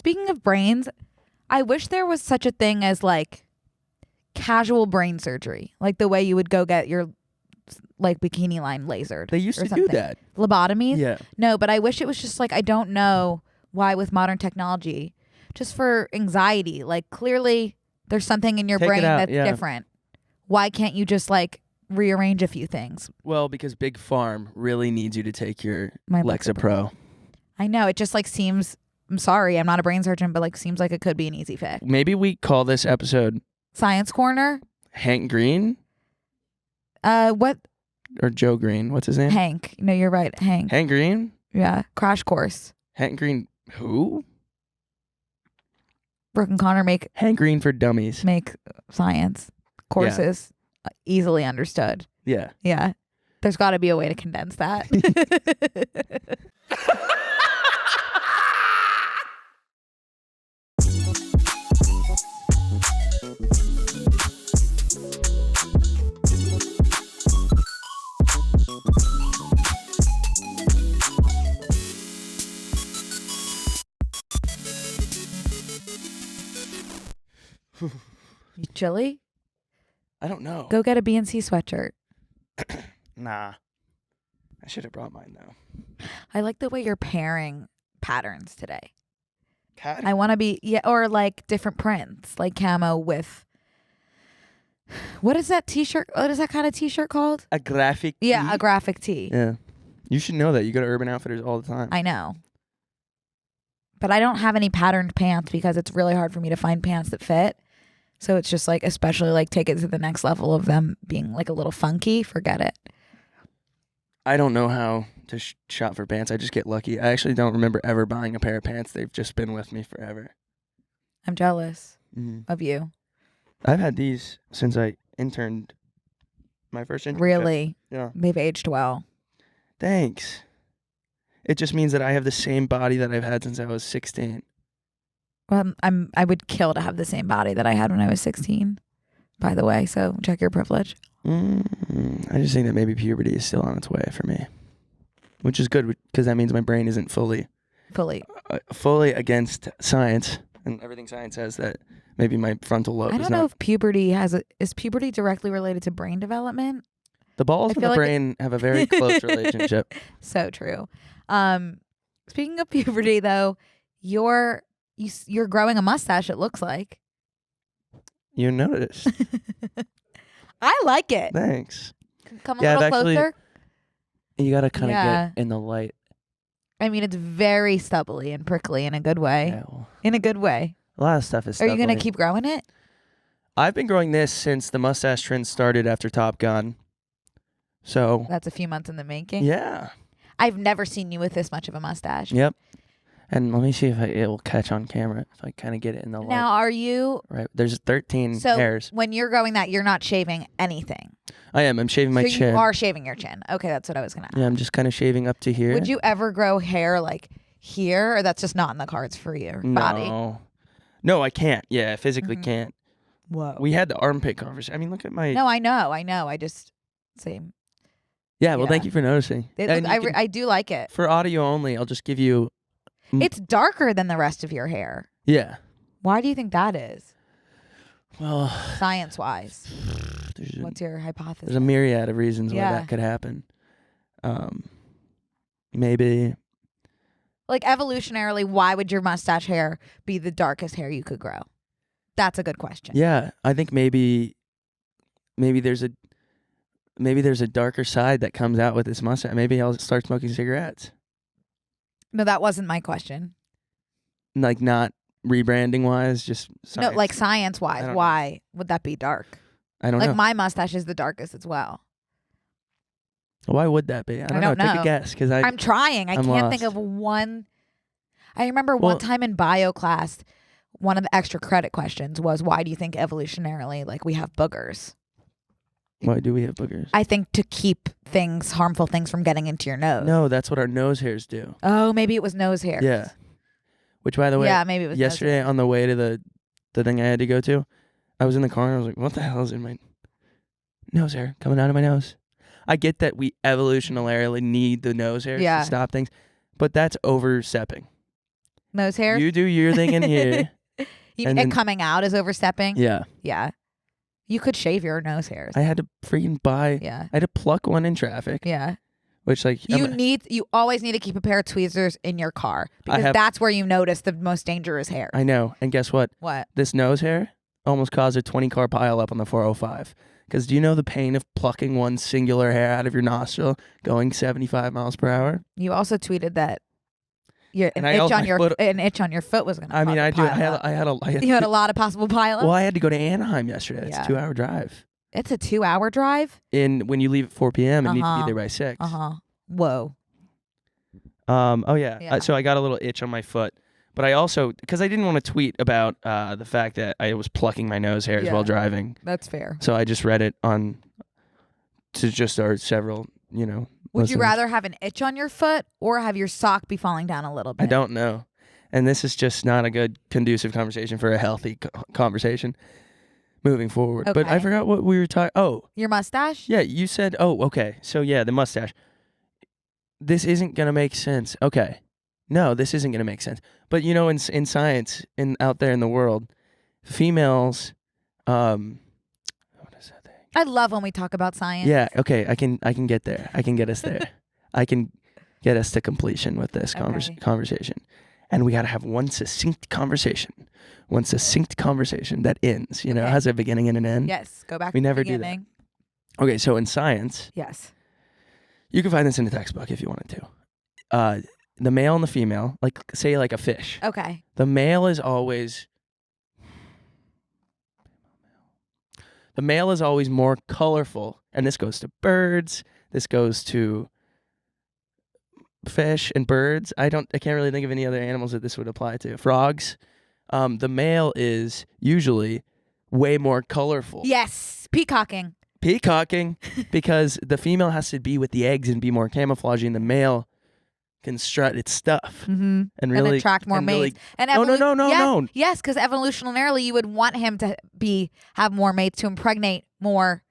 Speaking of brains, I wish there was such a thing as like casual brain surgery, like the way you would go get your like bikini line lasered. They used to something. do that. Lobotomies? Yeah. No, but I wish it was just like, I don't know why with modern technology, just for anxiety, like clearly there's something in your Take it brain out, that's yeah. different. Why can't you just like rearrange a few things? Well, because Big Farm really needs you to take your My Lexapro. I know, it just like seems, I'm sorry, I'm not a brain surgeon, but like seems like it could be an easy fix. Maybe we call this episode Science Corner? Hank Green What? or Joe Green. What's his name? Hank. No, you're right. Hank. Hank Green? Yeah. Crash course. Hank Green who? Brooke and Connor make for Dummies. science courses easily understood. Yeah. Yeah. There's got to be a way to condense that. You chilly? I don't know. Go get a BNC sweatshirt. Nah. I should have brought mine though. I like the way you're pairing patterns today. Cat? I want to be, or like different prints, like camo with, what is that t-shirt? What is that kind of t-shirt called? A graphic Yeah, tee? a graphic tee. Yeah. You should know that. You go to Urban Outfitters all the time. I know. But I don't have any patterned pants because it's really hard for me to find pants that fit. So it's just like, especially like take it to the next level of them being like a little funky. Forget it. I don't know how to shop for pants. I just get lucky. I actually don't remember ever buying a pair of pants. They've just been with me forever. I'm jealous Mm-hmm. of you. I've had these since I interned. My first internship. Really? Yeah. They've aged well. Thanks. It just means that I have the same body that I've had since I was 16. Well, I would kill to have the same body that I had when I was 16, by the way. So check your privilege. I just think that maybe puberty is still on its way for me, which is good because that means my brain isn't fully against science and everything science says that maybe my frontal lobe. I don't know if puberty is puberty directly related to brain development. The balls and the brain have a very close relationship. So true. Speaking of puberty, though, you're growing a mustache. It looks like. You noticed. I like it. Thanks. Come a little closer. You gotta kind of get in the light. I mean, it's very stubbly and prickly in a good way. Yeah, well, in a good way. A lot of stuff is stubbly. Are you gonna keep growing it? I've been growing this since the mustache trend started after Top Gun. So that's a few months in the making. Yeah. I've never seen you with this much of a mustache. Yep. And let me see if it will catch on camera. If I kind of get it in the light. Now, are you... Right. There's 13 hairs. So when you're growing that, you're not shaving anything? I am. I'm shaving my chin. So you are shaving your chin. Okay, that's what I was going to ask. Yeah, I'm just kind of shaving up to here. Would you ever grow hair like here? Or that's just not in the cards for your body? No, I can't. Yeah, I physically can't. Whoa. We had the armpit conversation. I mean, look at my... No, I know. I just... Same. Yeah, well, thank you for noticing. I do like it. For audio only, I'll just give you... It's darker than the rest of your hair. Yeah. Why do you think that is? Well... Science-wise. What's your hypothesis? There's a myriad of reasons why that could happen. Maybe... Like, evolutionarily, why would your mustache hair be the darkest hair you could grow? That's a good question. Yeah, I think maybe there's a darker side that comes out with this mustache. Maybe I'll start smoking cigarettes. No, that wasn't my question. Like, not rebranding wise, just science. No, like science wise. Why would that be dark? I don't know. Like, my mustache is the darkest as well. Why would that be? I don't know. Take a guess, because I'm trying. I'm can't lost. think of one. I remember one time in bio class, one of the extra credit questions was, why do you think evolutionarily, like, we have boogers? Why do we have boogers? I think to keep harmful things from getting into your nose. No, that's what our nose hairs do. Oh, maybe it was nose hairs. Yeah. Which, by the way, maybe it was yesterday on the way to the thing I had to go to, I was in the car and I was like, what the hell is in my nose hair coming out of my nose? I get that we evolutionarily need the nose hairs to stop things, but that's overstepping. Nose hairs? You do your thing in here. And then, coming out is overstepping? Yeah. Yeah. You could shave your nose hairs. I had to freaking buy. Yeah. I had to pluck one in traffic. Yeah. Which like you always need to keep a pair of tweezers in your car because that's where you notice the most dangerous hair. I know. And guess what? What? This nose hair almost caused a 20-car pile up on the 405. Because do you know the pain of plucking one singular hair out of your nostril going 75 miles per hour? You also tweeted that an itch on your foot was going to. I mean, I do. You had a lot of possible pileups. Well, I had to go to Anaheim yesterday. It's a 2-hour drive. It's a 2-hour drive. When you leave at 4 p.m. and need to be there by 6. Whoa. Oh yeah. So I got a little itch on my foot, but I also because I didn't want to tweet about the fact that I was plucking my nose hairs while driving. That's fair. So I just read it to just our several, Would listeners. You rather have an itch on your foot or have your sock be falling down a little bit? I don't know. And this is just not a good conducive conversation for a healthy conversation moving forward. Okay. But I forgot what we were talking. Oh. Your mustache? Yeah, you said, okay. So yeah, the mustache. This isn't going to make sense. Okay. No, this isn't going to make sense. But in science, out there in the world, females, what is that thing? I love when we talk about science. Yeah, okay, I can get there. I can get us there. I can get us to completion with this conversation. And we got to have one succinct conversation that ends, has a beginning and an end. Yes, go back we to never the beginning. do that. Okay, so in science, yes. You can find this in the textbook if you wanted to. The male and the female, say a fish. Okay. The male is always more colorful, and this goes to birds. This goes to fish and birds. I can't really think of any other animals that this would apply to. Frogs. The male is usually way more colorful. Yes, peacocking. Because the female has to be with the eggs and be more camouflaging. The male can strut its stuff and attract more mates. No. Yes, because evolutionarily you would want him to have more mates to impregnate more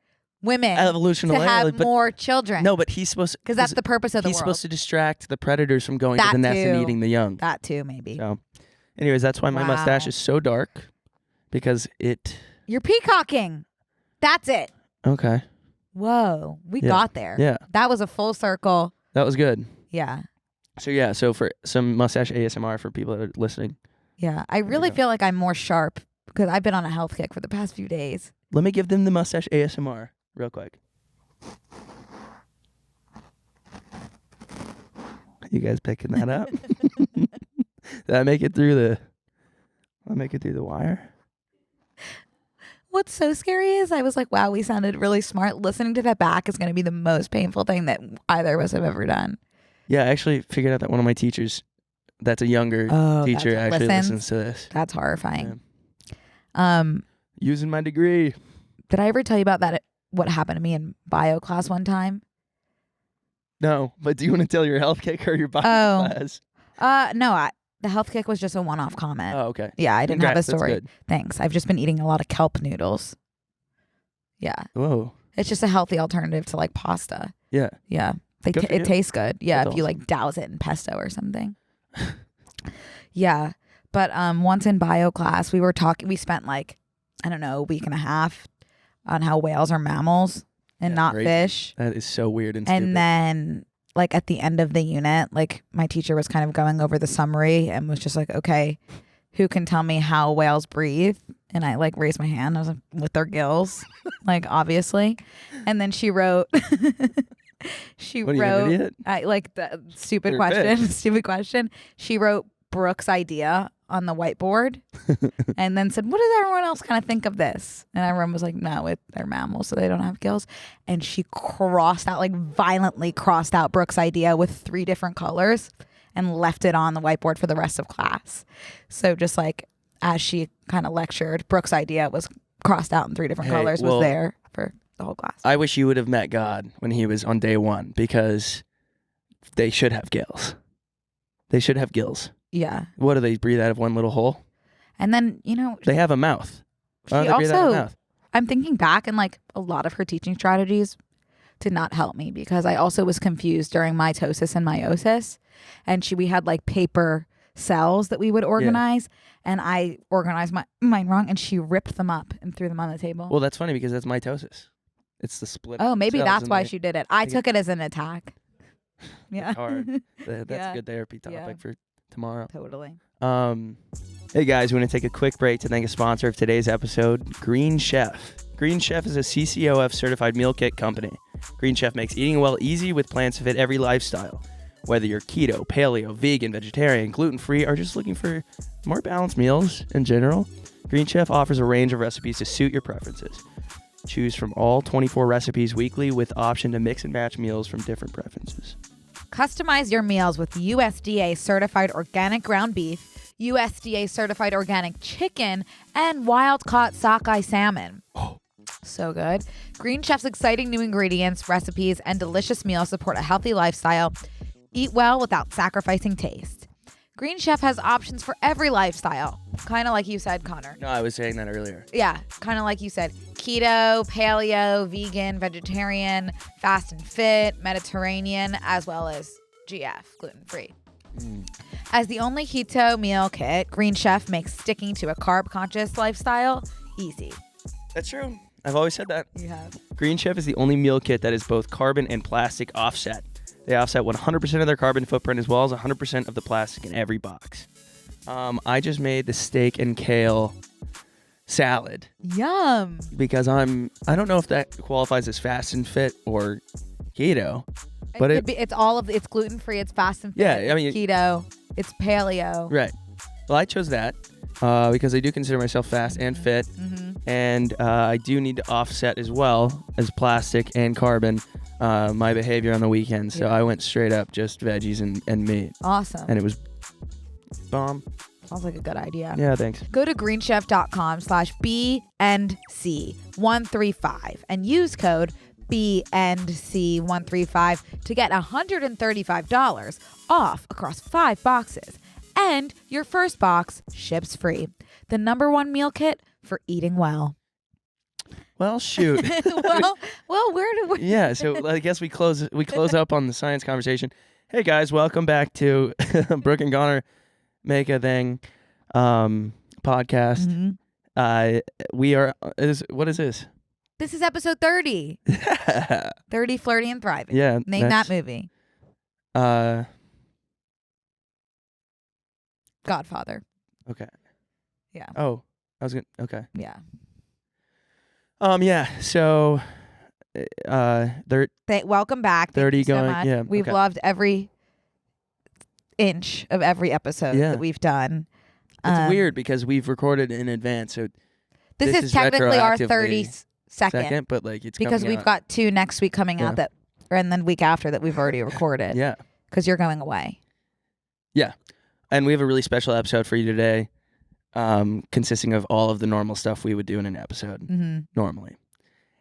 women. Evolutionarily, to have more children. No, but he's supposed because that's the purpose of the world. He's supposed to distract the predators from going to the nest and eating the young. That too, maybe. So, anyways, that's why my mustache is so dark because You're peacocking. That's it. Okay. Whoa, we got there. Yeah. That was a full circle. That was good. Yeah. So for some mustache ASMR for people that are listening. Yeah, I really feel like I'm more sharp because I've been on a health kick for the past few days. Let me give them the mustache ASMR real quick. You guys picking that up? Did I make it through the wire? What's so scary is I was like, wow, we sounded really smart. Listening to that back is going to be the most painful thing that either of us have ever done. Yeah, I actually figured out that one of my teachers, that's a younger teacher, actually listens to this. That's horrifying. Yeah. Using my degree. Did I ever tell you about that? What happened to me in bio class one time? No, but do you want to tell your health kick or your bio class? No, the health kick was just a one-off comment. Oh, okay. Yeah, I didn't have a story. That's good. Thanks. I've just been eating a lot of kelp noodles. Yeah. Whoa. It's just a healthy alternative to pasta. Yeah. Yeah. It tastes good. Yeah, That's if you douse it in pesto or something. Yeah. But once in bio class, we spent a week and a half on how whales are mammals and not crazy. Fish. That is so weird and stupid. And then at the end of the unit, my teacher was kind of going over the summary and was just like, okay, who can tell me how whales breathe? And I raised my hand. I was like, with their gills, obviously. And then she wrote, the stupid question, stupid question. She wrote Brooke's idea on the whiteboard and then said, what does everyone else kind of think of this? And everyone was like, no, they're mammals, so they don't have gills. And she violently crossed out Brooke's idea with 3 different colors and left it on the whiteboard for the rest of class. So just as she kind of lectured, Brooke's idea was crossed out in 3 different colors, was there for the whole class. I wish you would have met God when he was on day 1 because they should have gills. They should have gills. Yeah. What do they breathe out of one little hole? And then, they have a mouth. She also, I'm thinking back and a lot of her teaching strategies did not help me because I also was confused during mitosis and meiosis. And we had paper cells that we would organize, and I organized mine wrong, and she ripped them up and threw them on the table. Well, that's funny because that's mitosis. It's the split. Oh, maybe cells that's in why the- she did it. I took it as an attack. Yeah. hard. That's Yeah. a good therapy topic Yeah. for tomorrow. Totally. Hey guys, we want to take a quick break to thank a sponsor of today's episode, Green Chef. Green Chef is a CCOF certified meal kit company. Green Chef makes eating well easy with plans to fit every lifestyle. Whether you're keto, paleo, vegan, vegetarian, gluten-free, or just looking for more balanced meals in general, Green Chef offers a range of recipes to suit your preferences. Choose from all 24 recipes weekly with option to mix and match meals from different preferences. Customize your meals with USDA certified organic ground beef, USDA certified organic chicken, and wild-caught sockeye salmon. So good. Green Chef's exciting new ingredients, recipes, and delicious meals support a healthy lifestyle. Eat well without sacrificing taste. Green Chef has options for every lifestyle. Kind of like you said, Connor. No, I was saying that earlier. Yeah, kind of like you said. Keto, paleo, vegan, vegetarian, fast and fit, Mediterranean, as well as GF, gluten-free. As the only keto meal kit, Green Chef makes sticking to a carb-conscious lifestyle easy. That's true. I've always said that. You have. Green Chef is the only meal kit that is both carbon and plastic offset. They offset 100% of their carbon footprint as well as 100% of the plastic in every box. I just made the steak and kale salad Yum. because I don't know if that qualifies as fast and fit or keto, but It's gluten-free, it's fast and fit, Yeah, I mean- it's keto, it's paleo. right. Well, I chose that because I do consider myself fast and fit, and I do need to offset as well as plastic and carbon my behavior on the weekend. So Yeah. I went straight up just veggies and meat, Awesome. and it was bomb. Sounds like a good idea. Yeah, thanks. Go to greenchef.com/BNC135 and use code BNC135 to get $135 off across 5 boxes. And your first box ships free. The #1 meal kit for eating well. Well, shoot. well, where do we? Yeah, so I guess we close up on the science conversation. Hey guys, welcome back to Brooke and Connor Make a Thing podcast. We are what is this? This is episode 30. 30 Flirty and Thriving. Yeah. Name that movie. Godfather. Okay. Yeah. Oh, I was gonna. Okay. Yeah. Yeah. So, Welcome back. Thank 30 you so going. much. Yeah. We've okay. loved every inch of every episode Yeah. that we've done. It's weird because we've recorded in advance, so This is technically our 32nd, second, but like it's because coming we've out. got 2 next week coming out and then week after that we've already recorded. Yeah. Because you're going away. Yeah. And we have a really special episode for you today, consisting of all of the normal stuff we would do in an episode normally.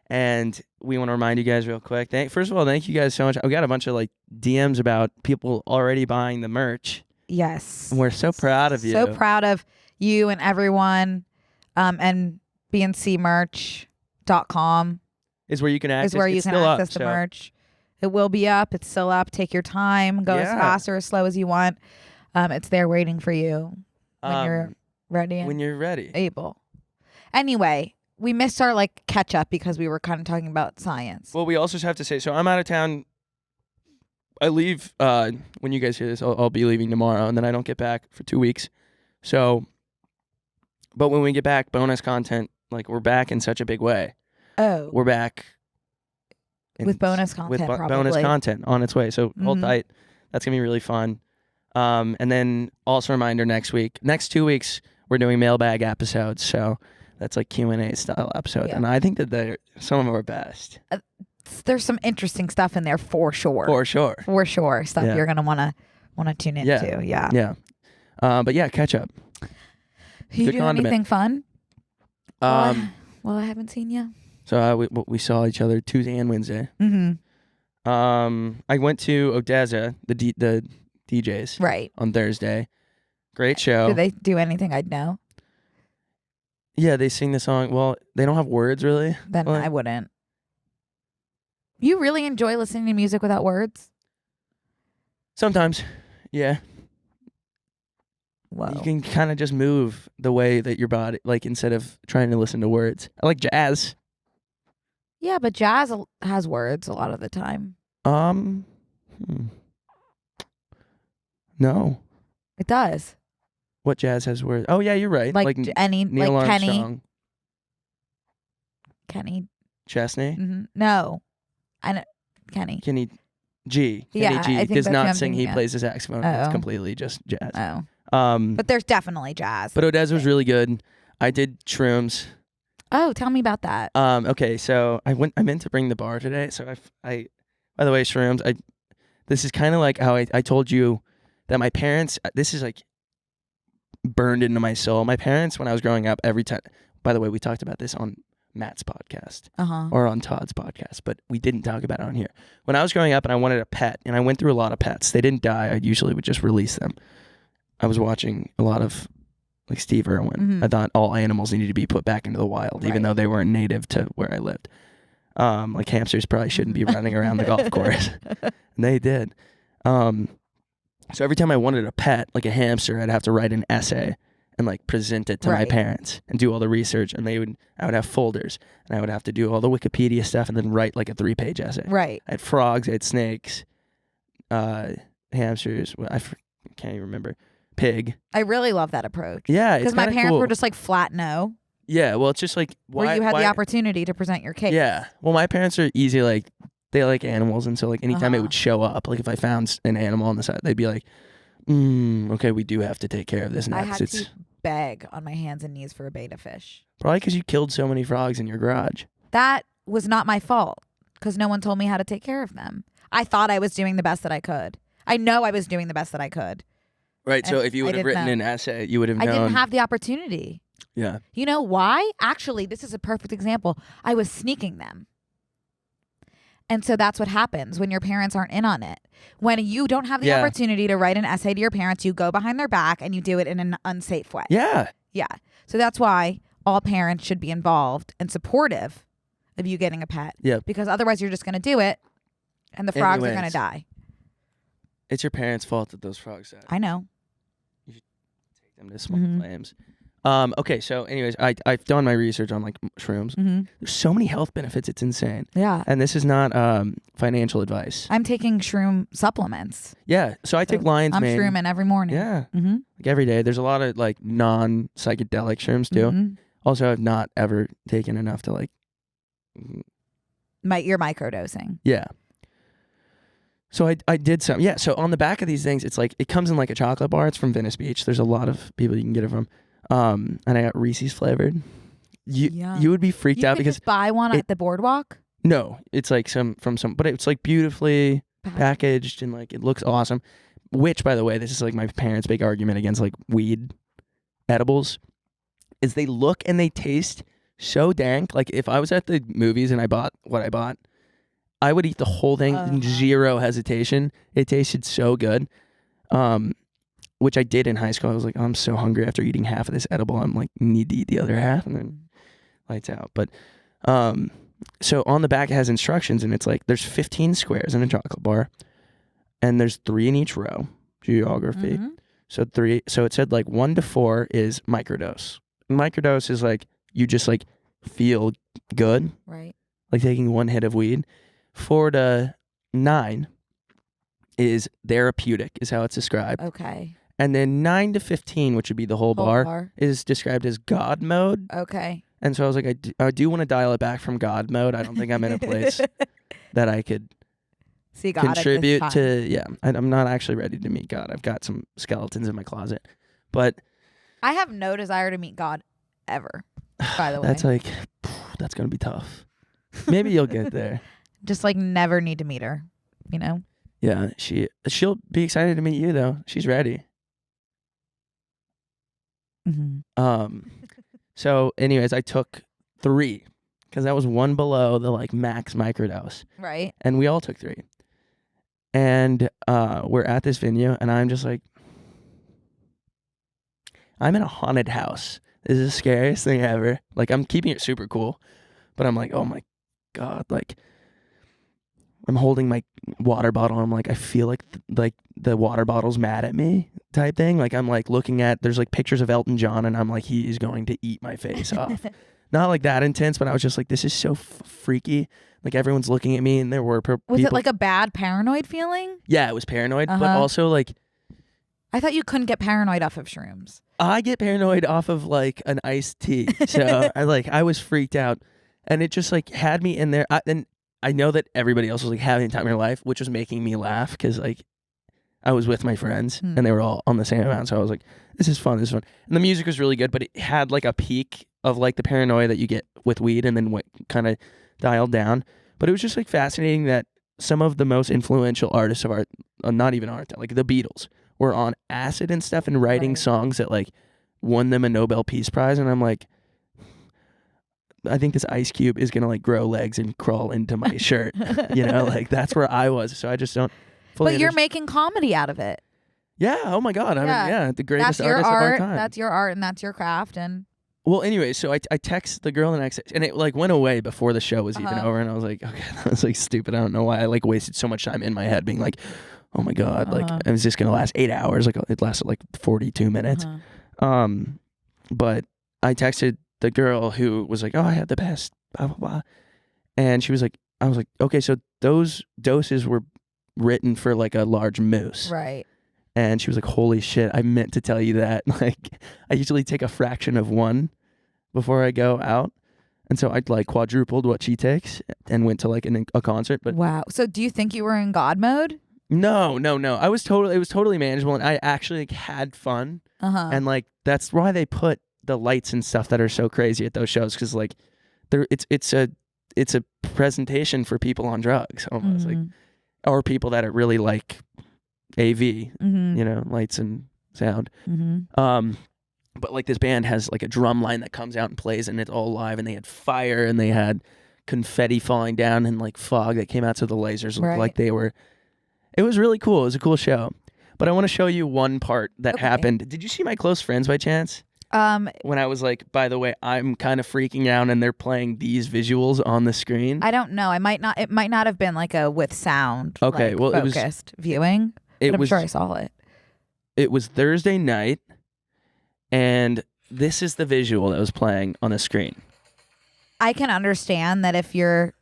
And we want to remind you guys real quick. First of all, thank you guys so much. I got a bunch of like DMs about people already buying the merch. Yes. And we're so proud of you. So proud of you and everyone. And bncmerch.com is where you can access. is where you it's can still access up, the so. merch. It will be up. It's still up. Take your time. Go as fast or as slow as you want. It's there waiting for you when you're ready and When you're ready. able. Anyway, we missed our catch up because we were kind of talking about science. Well, we also just have to say, so I'm out of town. I leave when you guys hear this. I'll be leaving tomorrow, and then I don't get back for 2 weeks. So, but when we get back, bonus content, we're back in such a big way. Oh, We're back with bonus content, with probably. bonus content on its way. So hold tight. That's gonna be really fun. And then also a reminder, next 2 weeks, we're doing mailbag episodes. So that's like Q&A style episode, and I think that they're some of our best. There's some interesting stuff in there for sure. For sure. Stuff you're gonna wanna tune into. Yeah. But yeah, catch up. You do condiment. anything fun? Well, I haven't seen you. So we saw each other Tuesday and Wednesday. I went to Odessa, the DJs, Right. on Thursday. Great show. Do they do anything I'd know? Yeah, they sing the song. Well, they don't have words really. Then I wouldn't. You really enjoy listening to music without words? Sometimes, yeah. Whoa. You can kind of just move the way that your body, like instead of trying to listen to words. I like jazz. Yeah, but jazz has words a lot of the time. Hmm. No. It does. What jazz has words? Oh yeah, you're right. Like any Neil like Armstrong, Kenny. Chesney, No, I know Kenny. Kenny G. Yeah, Kenny I G think does that's who not I'm sing. He thinking of. plays the saxophone. It's Oh. completely just jazz. Oh, But but there's definitely jazz. Odez was really good. I did shrooms. Oh, tell me about that. Okay, so I meant to bring the bar today. So I by the way, shrooms. This is kind of like how I told you that my parents. This is like burned into my soul. My parents, when I was growing up, every time. By the way, we talked about this on Matt's podcast or on Todd's podcast, but we didn't talk about it on here. When I was growing up and I wanted a pet, and I went through a lot of pets. They didn't die. I usually would just release them. I was watching a lot of like Steve Irwin. I thought all animals needed to be put back into the wild, even though they weren't native to where I lived. Like hamsters probably shouldn't be running around the golf course. And they did. So every time I wanted a pet, like a hamster, I'd have to write an essay and like present it to my parents and do all the research. And I would have folders and I would have to do all the Wikipedia stuff and then write like a 3-page essay. Right. I had frogs, I had snakes, hamsters. Can't even remember. Pig. I really love that approach. Yeah, because my parents were just like flat no. Yeah, well, it's just like where you had the opportunity to present your case. Yeah, well, my parents are easy. Like they like animals, and so like anytime it would show up, like if I found an animal on the side, they'd be like, "Okay, we do have to take care of this next." I had to beg on my hands and knees for a betta fish. Probably because you killed so many frogs in your garage. That was not my fault because no one told me how to take care of them. I thought I was doing the best that I could. I know I was doing the best that I could. Right. So if you would have written an essay, you would have known. I didn't have the opportunity. Yeah. You know why? Actually, this is a perfect example. I was sneaking them. And so that's what happens when your parents aren't in on it. When you don't have the opportunity to write an essay to your parents, you go behind their back and you do it in an unsafe way. Yeah. Yeah. So that's why all parents should be involved and supportive of you getting a pet. Yeah. Because otherwise you're just going to do it and the frogs are going to die. It's your parents' fault that those frogs died. I know. You should take them to small flames. Okay, so anyways, I've done my research on like shrooms. There's so many health benefits, it's insane. Yeah. And this is not financial advice. I'm taking shroom supplements. Yeah, so I take lion's mane. I'm shrooming every morning. Yeah, like every day. There's a lot of like non-psychedelic shrooms too. Also, I've not ever taken enough to like... You're microdosing. Yeah. So I did some. Yeah, so on the back of these things, it's like, it comes in like a chocolate bar. It's from Venice Beach. There's a lot of people you can get it from. And I got Reese's flavored. You would be freaked out because just buy one at the boardwalk. No, it's like but it's like beautifully packaged and like it looks awesome. Which, by the way, this is like my parents' big argument against like weed edibles, is they look and they taste so dank. Like if I was at the movies and I bought what I bought, I would eat the whole thing, zero hesitation. It tasted so good. Which I did in high school. I was like, oh, I'm so hungry after eating half of this edible. I'm like, need to eat the other half, and then lights out. But so on the back it has instructions, and it's like there's 15 squares in a chocolate bar, and there's 3 in each row. Geography. So it said like 1 to 4 is microdose. Microdose is like you just like feel good, right? Like taking 1 hit of weed. 4 to 9 is therapeutic, is how it's described. Okay. And then 9 to 15, which would be the whole bar, is described as God mode. Okay. And so I was like, I do want to dial it back from God mode. I don't think I'm in a place that I could contribute to. Yeah, I'm not actually ready to meet God. I've got some skeletons in my closet. But I have no desire to meet God ever, by the way. That's like, that's going to be tough. Maybe you'll get there. Just like never need to meet her, you know? Yeah, she'll be excited to meet you though. She's ready. So anyways, I took 3 because that was 1 below the like max microdose. Right. And we all took 3. And we're at this venue and I'm just like, I'm in a haunted house. This is the scariest thing ever. Like I'm keeping it super cool, but I'm like, oh my God, like I'm holding my water bottle. I'm like, I feel like the water bottle's mad at me type thing. Like I'm like looking at, there's like pictures of Elton John and I'm like, he is going to eat my face off. Not like that intense, but I was just like, this is so freaky. Like everyone's looking at me and there were Was it like a bad paranoid feeling? Yeah, it was paranoid, but also like. I thought you couldn't get paranoid off of shrooms. I get paranoid off of like an iced tea. So I was freaked out and it just like had me in there. And I know that everybody else was like having a time in their life, which was making me laugh because like I was with my friends and they were all on the same amount. So I was like, this is fun. And the music was really good, but it had like a peak of like the paranoia that you get with weed and then kind of dialed down. But it was just like fascinating that some of the most influential artists of art, not even art, like the Beatles, were on acid and stuff and writing songs that like won them a Nobel Peace Prize. And I'm like, I think this ice cube is going to like grow legs and crawl into my shirt. Like that's where I was. So I just don't fully But you're making comedy out of it. Yeah. Oh my God. I mean, the greatest artist of our time. That's your art and that's your craft. And well, anyway, so I text the girl and it like went away before the show was even over. And I was like, okay, that was like stupid. I don't know why I like wasted so much time in my head being like, oh my God, like it was just going to last 8 hours. Like it lasted like 42 minutes. But I texted the girl who was like, oh, I had the best, blah, blah, blah. And she was like, I was like, okay, so those doses were written for like a large moose. Right. And she was like, holy shit, I meant to tell you that. Like I usually take a fraction of one before I go out. And so I like quadrupled what she takes and went to like a concert. But wow. So do you think you were in God mode? No. It was totally manageable and I actually like had fun. And like that's why they put the lights and stuff that are so crazy at those shows because like it's a presentation for people on drugs almost like or people that are really like AV, lights and sound. But like this band has like a drum line that comes out and plays and it's all live and they had fire and they had confetti falling down and like fog that came out so the lasers looked like they were. It was really cool. It was a cool show. But I want to show you one part that happened. Did you see My Close Friends by chance? When I was like, by the way, I'm kind of freaking out and they're playing these visuals on the screen. I don't know. It might not have been like a with sound focused viewing. I'm sure I saw it. It was Thursday night and this is the visual that was playing on the screen. I can understand that if you're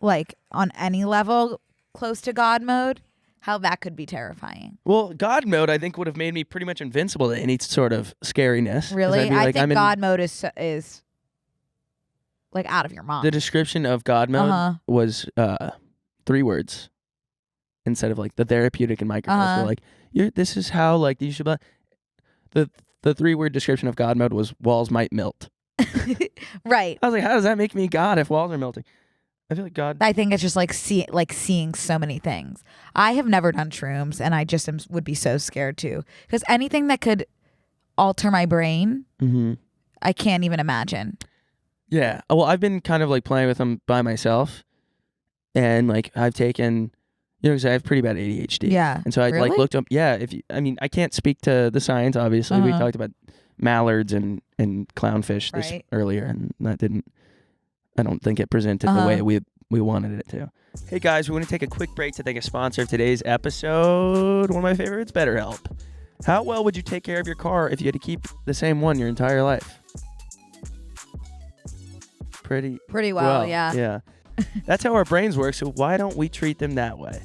like on any level close to God mode, how that could be terrifying. Well, God mode, I think, would have made me pretty much invincible to any sort of scariness. Really? I think God mode is like out of your mind. The description of God mode was 3 words instead of like the therapeutic and microdose. Were like, this is how like you should. The 3-word description of God mode was walls might melt. Right. I was like, how does that make me God if walls are melting? I feel like God. I think it's just like seeing so many things. I have never done shrooms, and I just would be so scared too. Because anything that could alter my brain, I can't even imagine. Yeah. Well, I've been kind of like playing with them by myself, and like I've taken, because I have pretty bad ADHD. Yeah. And so I like looked up. Yeah. I can't speak to the science. Obviously, we talked about mallards and clownfish this earlier, and that didn't. I don't think it presented the way we wanted it to. Hey guys, we want to take a quick break to thank a sponsor of today's episode. One of my favorites, BetterHelp. How well would you take care of your car if you had to keep the same one your entire life? Pretty well, yeah. Yeah. That's how our brains work, so why don't we treat them that way?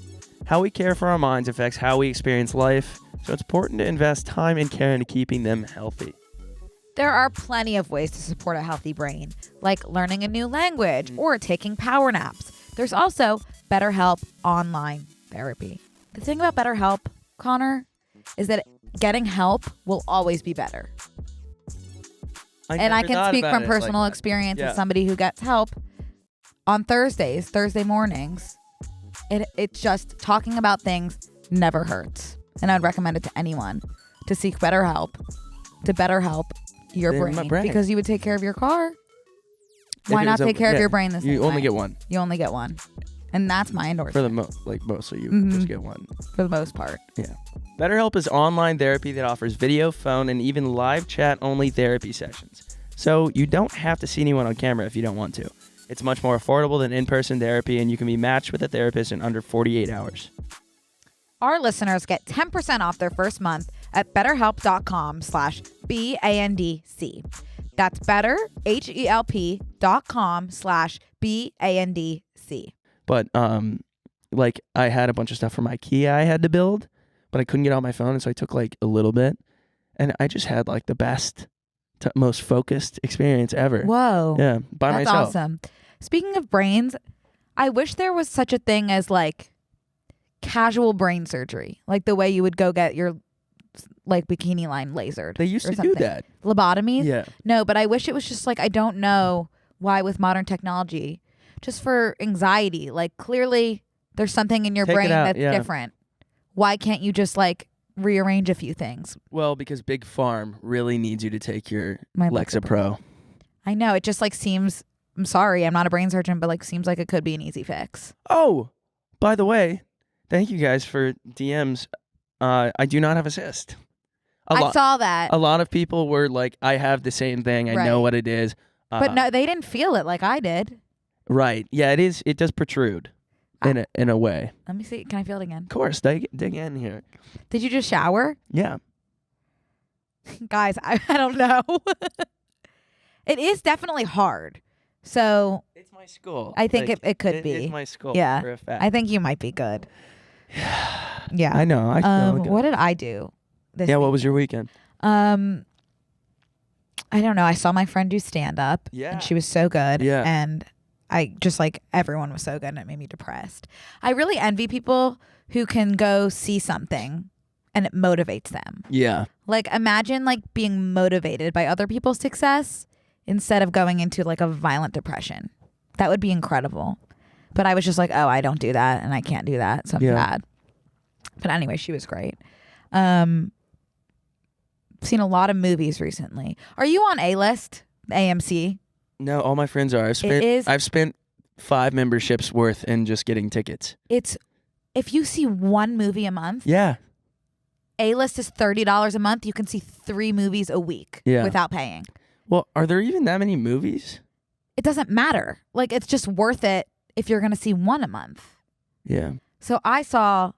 How we care for our minds affects how we experience life, so it's important to invest time and care into keeping them healthy. There are plenty of ways to support a healthy brain, like learning a new language or taking power naps. There's also BetterHelp online therapy. The thing about BetterHelp, Connor, is that getting help will always be better. I can speak from personal experience as somebody who gets help on Thursday mornings. It's just talking about things never hurts. And I'd recommend it to anyone to seek BetterHelp, to better help your brain, because you would take care of your car. Why not take care of your brain the same way? You only get one. You only get one. And that's my endorsement. For the mostly you just get one. For the most part. Yeah. BetterHelp is online therapy that offers video, phone, and even live chat only therapy sessions. So you don't have to see anyone on camera if you don't want to. It's much more affordable than in-person therapy, and you can be matched with a therapist in under 48 hours. Our listeners get 10% off their first month at betterhelp.com/BANDC. That's betterhelp.com/BANDC. But like I had a bunch of stuff from IKEA I had to build, but I couldn't get on my phone, and so I took like a little bit, and I just had like the best, most focused experience ever. Whoa. Yeah, by That's myself. awesome. Speaking of brains, I wish there was such a thing as like casual brain surgery, like the way you would go get your like bikini line lasered. They used or to something. do that. Lobotomies? Yeah. No, but I wish it was just like, I don't know why with modern technology, just for anxiety, like clearly there's something in your Take it brain out, that's yeah. different. Why can't you just like rearrange a few things? Well, because Big Farm really needs you to take your My Lexapro. I know, it just like seems, I'm sorry, I'm not a brain surgeon, but like seems like it could be an easy fix. Oh, by the way, thank you guys for DMs. I do not have a cyst. I saw that. A lot of people were like, I have the same thing. I Right. know what it is. But no, they didn't feel it like I did. Right. Yeah, it is. It does protrude in a way. Let me see. Can I feel it again? Of course. Dig in here. Did you just shower? Yeah. Guys, I don't know. It is definitely hard. So It's my skull. I think it could be. It's my skull. Yeah. For a fact. I think you might be good. Yeah. I know. I feel good. What did I do this Yeah. What week? was your weekend? I don't know. I saw my friend do stand up. Yeah. And she was so good. Yeah. And I just like everyone was so good and it made me depressed. I really envy people who can go see something and it motivates them. Yeah. Like imagine like being motivated by other people's success instead of going into like a violent depression. That would be incredible. But I was just like, oh, I don't do that and I can't do that. So I'm sad. But anyway, she was great. Seen a lot of movies recently. Are you on A-List? AMC? No, all my friends are. I've spent 5 memberships worth in just getting tickets. It's if you see one movie a month. Yeah. A-List is $30 a month. You can see 3 movies a week without paying. Well, are there even that many movies? It doesn't matter. Like it's just worth it if you're going to see one a month. Yeah. So I saw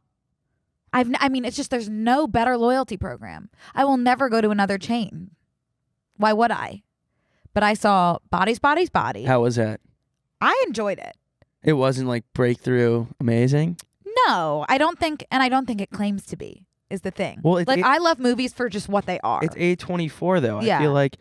I mean, it's just there's no better loyalty program. I will never go to another chain. Why would I? But I saw Bodies. How was that? I enjoyed it. It wasn't like breakthrough amazing? No, I don't think it claims to be, is the thing. Well, I love movies for just what they are. It's A24 though. Yeah. I feel like,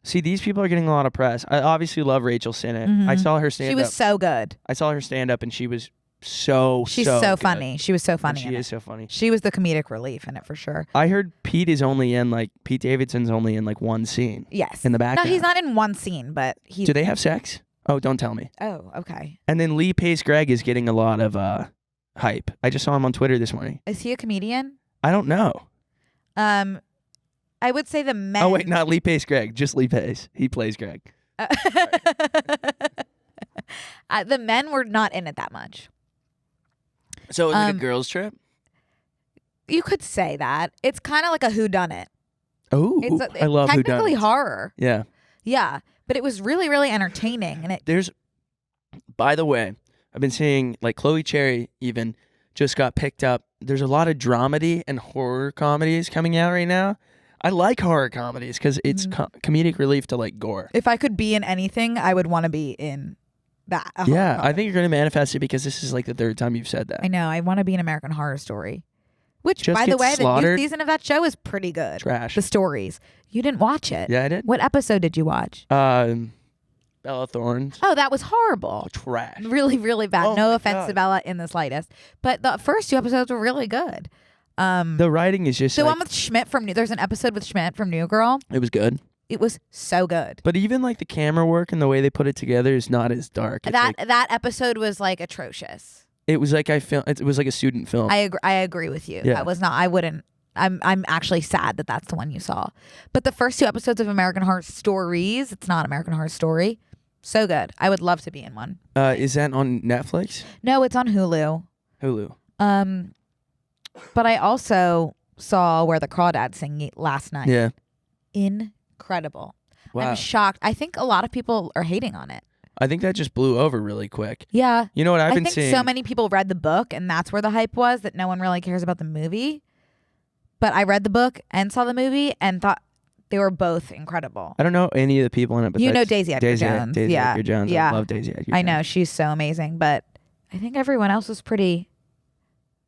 see, these people are getting a lot of press. I obviously love Rachel Sennett. Mhm. I saw her stand up. She was so good. I saw her stand up and she was She's so good. funny. She was so funny. And she is so funny. She was the comedic relief in it for sure. I heard Pete Davidson's only in like one scene. Yes. In the background. No, he's not in one scene, but he's. Do they have sex? Oh, don't tell me. Oh, okay. And then Lee Pace Greg is getting a lot of hype. I just saw him on Twitter this morning. Is he a comedian? I don't know. I would say the men. Oh wait, not Lee Pace Greg, just Lee Pace. He plays Greg. The men were not in it that much. So is it a girls' trip? You could say that. It's kind of like a whodunit. Oh, I love whodunits. Technically horror. Yeah. Yeah, but it was really, really entertaining, and by the way, I've been seeing like Chloe Cherry even just got picked up. There's a lot of dramedy and horror comedies coming out right now. I like horror comedies because it's comedic relief to like gore. If I could be in anything, I would want to be in that. Yeah, I think you're going to manifest it because this is like the 3rd time you've said that. I know. I want to be an American Horror Story. Which, Just by the get way, the slaughtered. new season of that show is pretty good. Trash. The stories. You didn't watch it. Yeah, I did. What episode did you watch? Bella Thorne's. Oh, that was horrible. Trash. Really, really bad. Oh No my offense God. to Bella in the slightest. But the first 2 episodes were really good. The writing is just The like, one with Schmidt from there's an episode with Schmidt from New Girl. it was good. It was so good. But even like the camera work and the way they put it together is not as dark. It's That episode was like atrocious. it was like it was like a student film. I agree with you. Yeah. That was not. I wouldn't. I'm actually sad that that's the one you saw. But the first 2 episodes of American Horror Stories, it's not American Horror Story. So good. I would love to be in one. Is that on Netflix? No, it's on Hulu. Hulu. But I also saw Where the Crawdads Sing last night. Yeah. Incredible. Wow. I'm shocked. I think a lot of people are hating on it. I think that just blew over really quick. Yeah. You know what I've been think seeing? so many people read the book, and that's where the hype was, that no one really cares about the movie. But I read the book and saw the movie and thought they were both incredible. I don't know any of the people in it, but you know Daisy Edgar-Jones. Daisy yeah. Edgar-Jones. Yeah. I love Daisy Edgar-Jones. I know. She's so amazing. But I think everyone else was pretty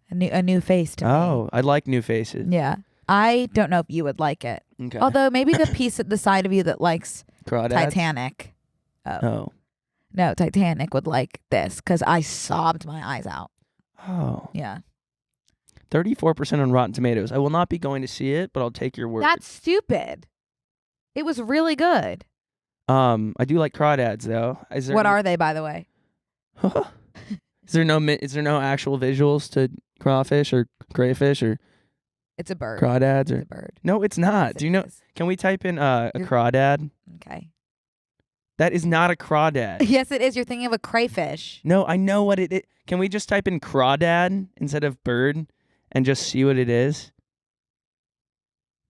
a new face to me. Oh, I like new faces. Yeah. I don't know if you would like it. Okay. Although maybe the piece at the side of you that likes Crawdads? Titanic. Oh. No, Titanic would like this because I sobbed my eyes out. Oh. Yeah. 34% on Rotten Tomatoes. I will not be going to see it, but I'll take your word. That's stupid. It was really good. I do like crawdads though. What are they, by the way? Is there no actual visuals to crawfish or crayfish or It's a bird. crawdads or It's a bird. No, it's not. Yes, Do you it know? is. Can we type in a crawdad? Okay. That is not a crawdad. Yes, it is. You're thinking of a crayfish. No, I know what it is. Can we just type in crawdad instead of bird and just see what it is?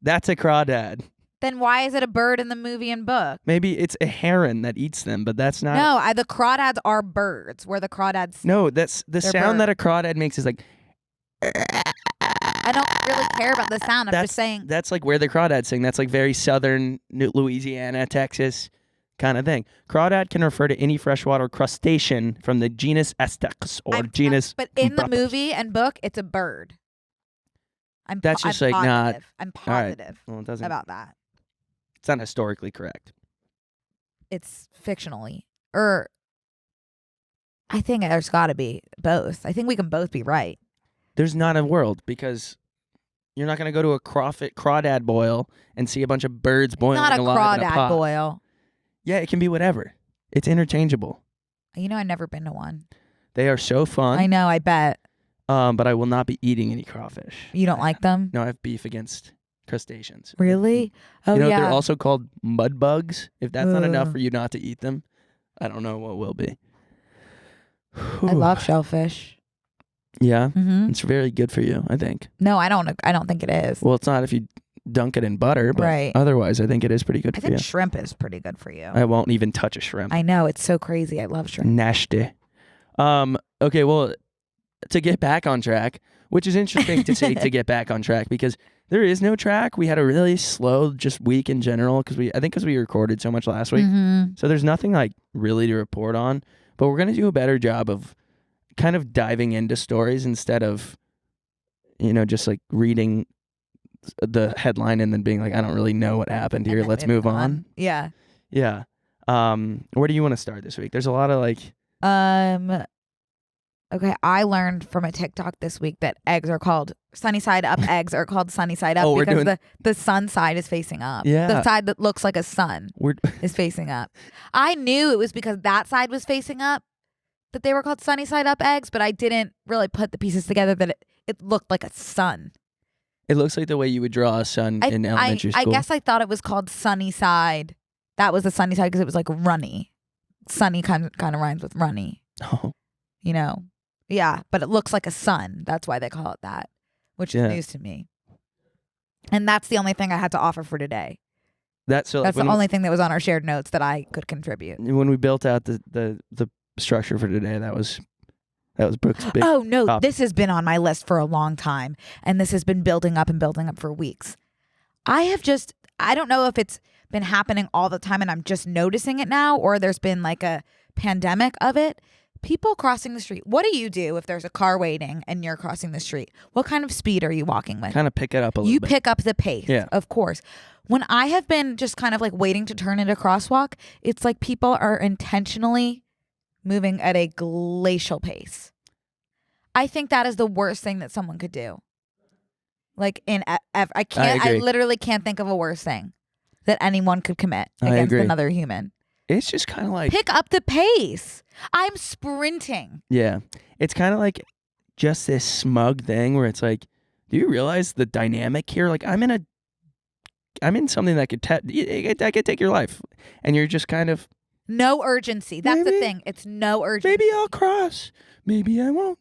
That's a crawdad. Then why is it a bird in the movie and book? Maybe it's a heron that eats them, but that's not. No, the crawdads are birds. Where the crawdads. No, that's the They're sound bird. that a crawdad makes is like. I don't really care about the sound. I'm just saying. That's like where the crawdads sing. That's like very southern Louisiana, Texas kind of thing. Crawdad can refer to any freshwater crustacean from the genus Astex or genus. But in the Brooks. movie and book, it's a bird. That's just I'm like not. positive. I'm All right. positive Well, it doesn't. about that. It's not historically correct. It's fictionally. Or I think there's got to be both. I think we can both be right. There's not a world because you're not going to go to a crawdad boil and see a bunch of birds boiling Not a alive in a crawdad pot. boil. Yeah, it can be whatever. It's interchangeable. You know, I've never been to one. They are so fun. I know, I bet. But I will not be eating any crawfish. You don't like them? No, I have beef against crustaceans. Really? Oh, You know, yeah. they're also called mud bugs. If that's not enough Ugh. for you not to eat them, I don't know what will be. I love shellfish. Yeah, Mm-hmm. it's very good for you, I think. No, I don't think it is. Well, it's not if you dunk it in butter, but Right. otherwise, I think it is pretty good I for you. think shrimp is pretty good for you. I won't even touch a shrimp. I know, it's so crazy. I love shrimp. Nasty. Okay, well, to get back on track, which is interesting to say to get back on track because there is no track. We had a really slow just week in general because we recorded so much last week. Mm-hmm. So there's nothing like really to report on, but we're going to do a better job of kind of diving into stories instead of, just like reading the headline and then being like, I don't really know what happened here. Let's move on. Yeah. Yeah. Where do you want to start this week? There's a lot of like. Okay, I learned from a TikTok this week that eggs are called sunny side up. Eggs are called sunny side up Oh, we're because doing- the sun side is facing up. Yeah. The side that looks like a sun is facing up. I knew it was because that side was facing up that they were called sunny side up eggs, but I didn't really put the pieces together that it looked like a sun. It looks like the way you would draw a sun in elementary school. I guess I thought it was called sunny side. That was the sunny side because it was like runny. Sunny kind of rhymes with runny. Oh. You know? Yeah, but it looks like a sun. That's why they call it that, which is news to me. And that's the only thing I had to offer for today. That's the only thing that was on our shared notes that I could contribute. When we built out the structure for today, that was Brooke's big. Oh no, topic. This has been on my list for a long time, and this has been building up for weeks. I don't know if it's been happening all the time and I'm just noticing it now, or there's been like a pandemic of it. People crossing the street. What do you do if there's a car waiting and you're crossing the street? What kind of speed are you walking with? Kind of pick it up a little You bit. pick up the pace, Yeah. of course. When I have been just kind of like waiting to turn into crosswalk, it's like people are intentionally moving at a glacial pace. I think that is the worst thing that someone could do. Like I literally can't think of a worse thing that anyone could commit against another human. It's just kind of like Pick up the pace. I'm sprinting. Yeah. It's kind of like just this smug thing where it's like, do you realize the dynamic here? Like I'm in something that could take your life, and you're just kind of no urgency. That's the thing. It's no urgency. Maybe I'll cross. Maybe I won't.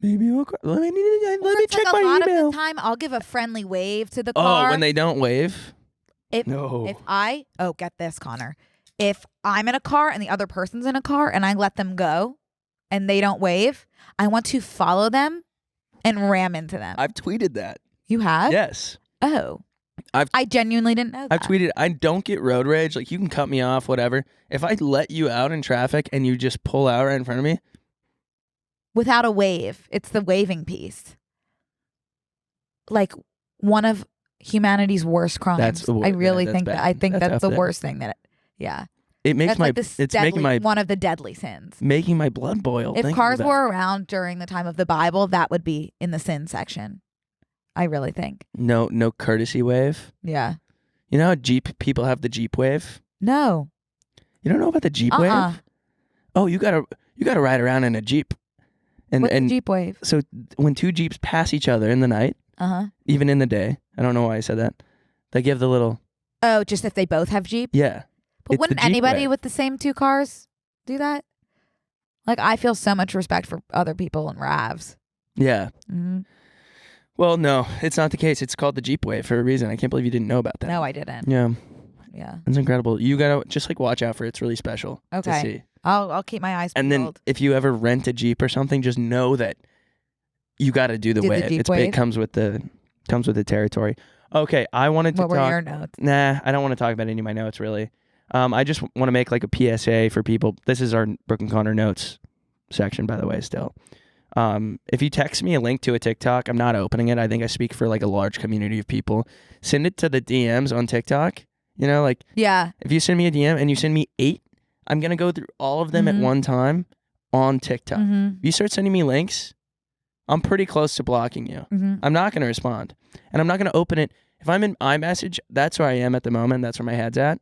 Maybe I'll cross. Let me check like my a lot email. of the time, I'll give a friendly wave to the car. Oh, when they don't wave. If No. get this, Connor. if I'm in a car and the other person's in a car and I let them go and they don't wave, I want to follow them and ram into them. I've tweeted that. You have? Yes. Oh. I genuinely didn't know that. I've tweeted, I don't get road rage. Like, you can cut me off, whatever. If I let you out in traffic and you just pull out right in front of me. Without a wave. It's the waving piece. Like, one of humanity's worst crimes. I really think that. I think that's the worst thing that. Yeah. It makes that's it's making my one of the deadly sins. Making my blood boil. If cars were around during the time of the Bible, that would be in the sin section. I really think. No courtesy wave. Yeah. You know how Jeep people have the Jeep wave? No. You don't know about the Jeep wave? Oh, you gotta ride around in a Jeep. What's the Jeep wave? So when two Jeeps pass each other in the night, even in the day, I don't know why I said that, they give the little. Oh, just if they both have Jeep? Yeah. But wouldn't anybody with the same two cars do that? Like, I feel so much respect for other people in RAVs. Yeah. Mm-hmm. Well, no, it's not the case. It's called the Jeep wave for a reason. I can't believe you didn't know about that. No, I didn't. Yeah. Yeah. It's incredible. You gotta just like watch out for it. It's really special to see. I'll keep my eyes peeled. And then if you ever rent a Jeep or something, just know that you got to do the wave. It comes with the territory. Okay, I wanted to talk. What were your notes? Nah, I don't want to talk about any of my notes really. I just want to make like a PSA for people. This is our Brooke and Connor notes section, by the way. Still, if you text me a link to a TikTok, I'm not opening it. I think I speak for like a large community of people. Send it to the DMs on TikTok. You know, like, yeah. If you send me a DM and you send me 8, I'm gonna go through all of them at one time on TikTok. If you start sending me links, I'm pretty close to blocking you. I'm not gonna respond, and I'm not gonna open it. If I'm in iMessage, that's where I am at the moment. That's where my head's at.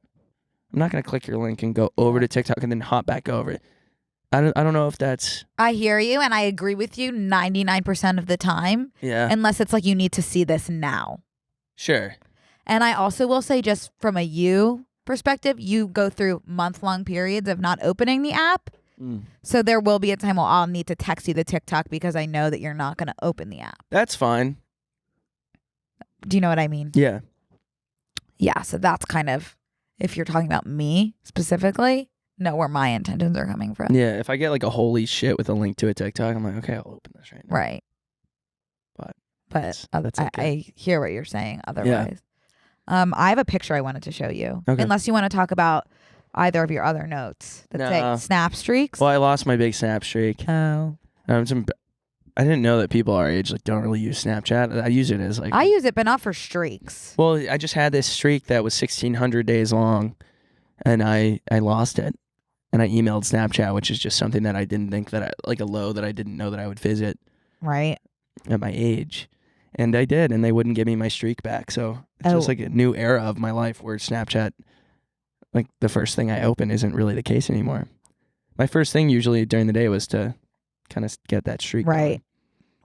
I'm not gonna click your link and go over to TikTok and then hop back over it. I don't know if that's. I hear you, and I agree with you 99% of the time. Yeah. Unless it's like you need to see this now. Sure. And I also will say, just from a you perspective, you go through month-long periods of not opening the app. So there will be a time where I'll need to text you the TikTok because I know that you're not going to open the app. That's fine. Do you know what I mean? Yeah. Yeah, so that's kind of, if you're talking about me specifically, know where my intentions are coming from. Yeah, if I get like a holy shit with a link to a TikTok, I'm like, okay, I'll open this right now. Right. But that's okay. I hear what you're saying otherwise. I have a picture I wanted to show you. Okay. Unless you want to talk about either of your other notes that say snap streaks. Well, I lost my big snap streak. Oh. I didn't know that people our age like don't really use Snapchat. I use it as like. I use it, but not for streaks. Well, I just had this streak that was 1,600 days long, and I lost it, and I emailed Snapchat, which is just something that I didn't think like a low that I didn't know that I would visit. Right. At my age. And I did, and they wouldn't give me my streak back. So it's just like a new era of my life where Snapchat, like the first thing I open isn't really the case anymore. My first thing usually during the day was to kind of get that streak. Right. Going.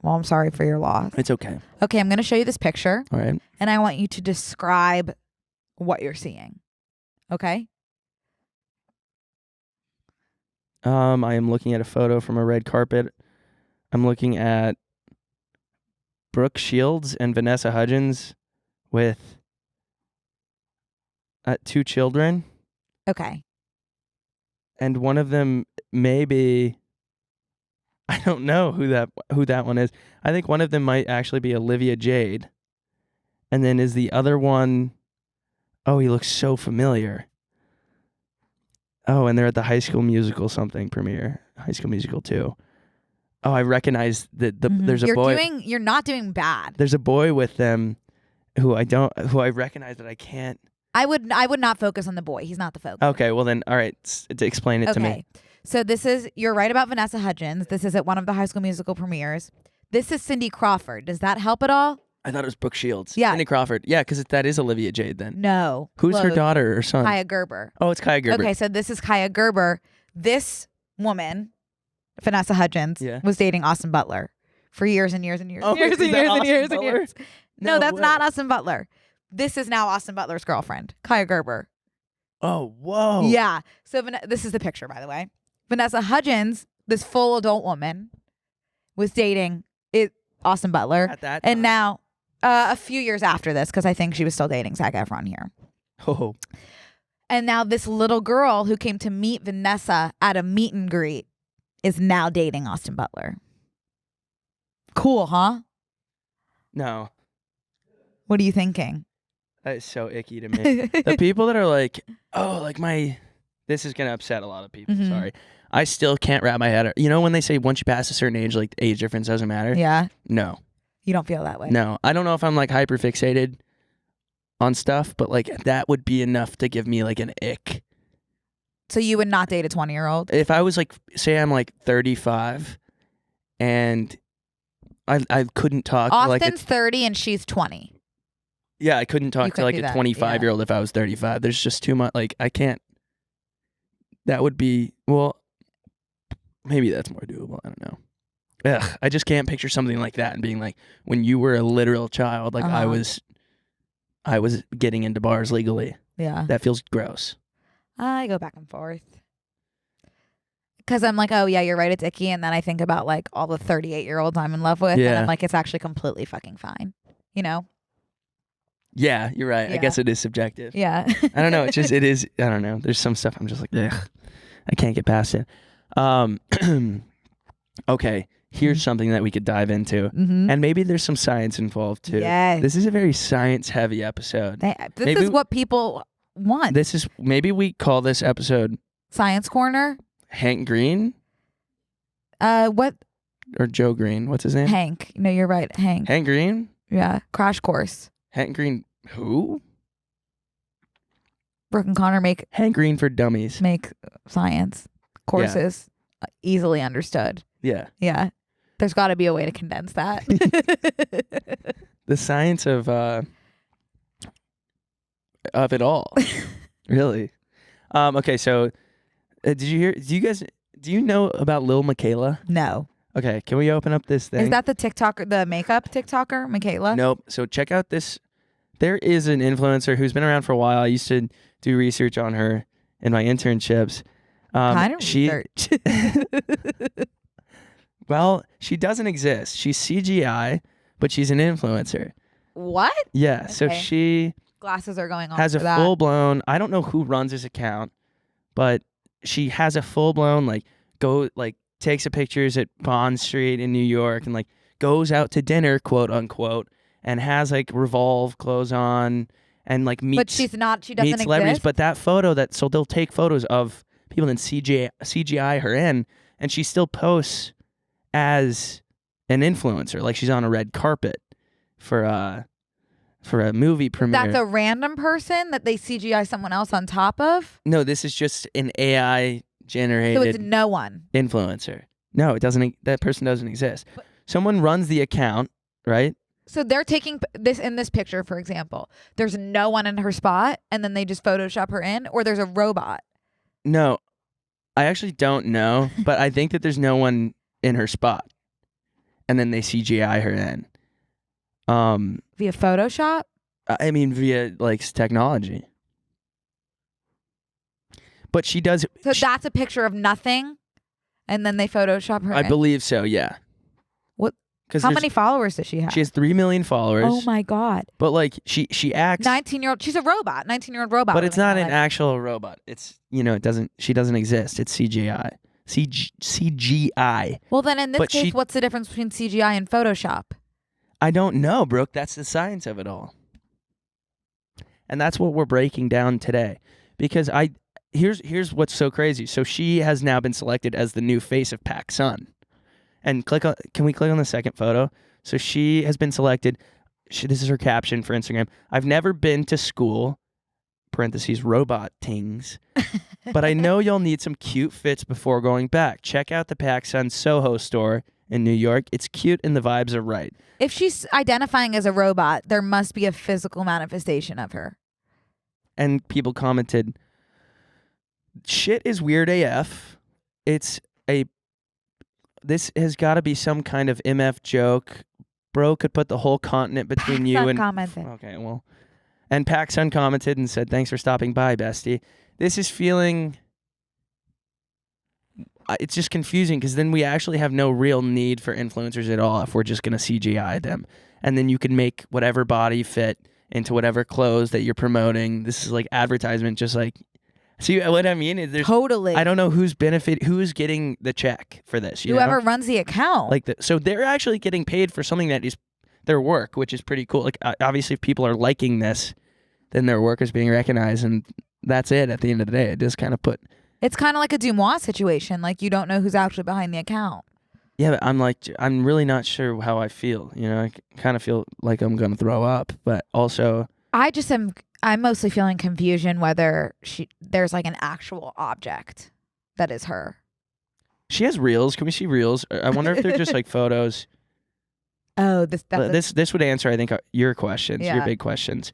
Well, I'm sorry for your loss. It's okay. Okay, I'm going to show you this picture. All right. And I want you to describe what you're seeing. Okay? I am looking at a photo from a red carpet. I'm looking at Brooke Shields and Vanessa Hudgens with 2 children. Okay. And one of them maybe, I don't know who that one is. I think one of them might actually be Olivia Jade. And then is the other one, oh, he looks so familiar. Oh, and they're at the High School Musical something premiere. High School Musical 2. Oh, I recognize that there's a boy. You're not doing bad. There's a boy with them who I recognize that I can't. I would not focus on the boy. He's not the focus. Okay, well then, all right, explain it to me. So you're right about Vanessa Hudgens. This is at one of the High School Musical premieres. This is Cindy Crawford. Does that help at all? I thought it was Brooke Shields. Yeah. Cindy Crawford. Yeah, because that is Olivia Jade then. No. Who's her daughter or son? Kaya Gerber. Oh, it's Kaya Gerber. Okay, so this is Kaya Gerber. This woman, Vanessa Hudgens, was dating Austin Butler for years and years and years. Oh, years and years and years and years. No, that's way. not Austin Butler. This is now Austin Butler's girlfriend, Kaya Gerber. Oh, whoa. Yeah. So this is the picture, by the way. Vanessa Hudgens, this full adult woman, was dating Austin Butler. At that time. And now, a few years after this, because I think she was still dating Zac Efron here. Oh. And now this little girl who came to meet Vanessa at a meet and greet is now dating Austin Butler. Cool, huh? No. What are you thinking? That is so icky to me. The people that are like, oh, like this is going to upset a lot of people. Sorry. I still can't wrap my head around. You know when they say once you pass a certain age, like the age difference doesn't matter? Yeah. No. You don't feel that way? No. I don't know if I'm like hyper fixated on stuff, but like that would be enough to give me like an ick. So you would not date a 20-year-old? If I was like, say I'm like 35 and I couldn't talk Austin's to like 30 and she's 20. Yeah, I couldn't talk to like a 25-year-old if I was 35. There's just too much. Like I can't. That would be, well, maybe that's more doable. I don't know. Ugh, I just can't picture something like that and being like, when you were a literal child, like I was getting into bars legally. Yeah. That feels gross. I go back and forth. Because I'm like, oh, yeah, you're right, it's icky. And then I think about like all the 38-year-olds I'm in love with. Yeah. And I'm like, it's actually completely fucking fine. You know? Yeah, you're right. Yeah. I guess it is subjective. Yeah. I don't know. It is. I don't know. There's some stuff I'm just like, ugh, I can't get past it. Okay. Here's something that we could dive into. And maybe there's some science involved too. Yes. This is a very science heavy episode. This is what people want. Maybe we call this episode Science Corner? Hank Green? What? Or Joe Green. What's his name? Hank. No, you're right. Hank. Hank Green? Yeah. Crash Course. Hank Green who? Brooke and Connor make Hank Green for Dummies. Make science courses easily understood. Yeah. Yeah. There's got to be a way to condense that. The science of it all. Really. Okay, so do you know about Lil Michaela? No. Okay, can we open up this thing? Is that the makeup TikToker, Michaela? Nope. So check out this. There is an influencer who's been around for a while. I used to do research on her in my internships. Kind of research. Well, she doesn't exist. She's CGI, but she's an influencer. What? Yeah. Okay. So she glasses are going on. Has a full blown. I don't know who runs his account, but she has a full blown takes a pictures at Bond Street in New York and like goes out to dinner, quote unquote, and has like Revolve clothes on and like meets. But she's not. She doesn't meets celebrities. exist. But that photo so they'll take photos of people and CGI her in, and she still posts as an influencer, like she's on a red carpet for a movie premiere. That's a random person that they CGI someone else on top of? No, this is just an AI generated. So it's no one. Influencer. No, it doesn't. That person doesn't exist. Someone runs the account, right? So they're taking this in this picture, for example. There's no one in her spot, and then they just Photoshop her in, or there's a robot. No, I actually don't know, but I think that there's no one in her spot, and then they CGI her in. Via Photoshop? I mean, via like technology. But she does. So that's a picture of nothing, and then they Photoshop her. I believe so. Yeah. What? How many followers does she have? She has 3 million followers. Oh my god! But like she acts 19-year-old. She's a robot. 19-year-old robot. But it's not an actual robot. It's it doesn't. She doesn't exist. It's CGI. CGI. Well, then in this case, what's the difference between CGI and Photoshop? I don't know, Brooke. That's the science of it all. And that's what we're breaking down today. Because here's what's so crazy. So she has now been selected as the new face of PacSun. And can we click on the second photo? So she has been selected. This is her caption for Instagram. I've never been to school, parentheses, robot tings. But I know you'll need some cute fits before going back. Check out the PacSun Soho store in New York. It's cute and the vibes are right. If she's identifying as a robot, there must be a physical manifestation of her. And people commented, shit is weird AF. This has got to be some kind of MF joke. Bro could put the whole continent between you and... commented. Okay, well... And PacSun commented and said, thanks for stopping by, bestie. This is feeling... It's just confusing because then we actually have no real need for influencers at all if we're just going to CGI them. And then you can make whatever body fit into whatever clothes that you're promoting. This is like advertisement, just like See what I mean? There's Totally. I don't know who's getting the check for this. Whoever runs the account. So they're actually getting paid for something that is their work, which is pretty cool. Like obviously, if people are liking this, then their work is being recognized, and that's it. At the end of the day, it just kind of It's kind of like a Dumois situation. Like you don't know who's actually behind the account. Yeah, but I'm really not sure how I feel. I kind of feel like I'm gonna throw up, but also I'm mostly feeling confusion whether there's like an actual object that is her. She has reels. Can we see reels? I wonder if they're just like photos. Oh, this would answer, I think, your questions, your big questions.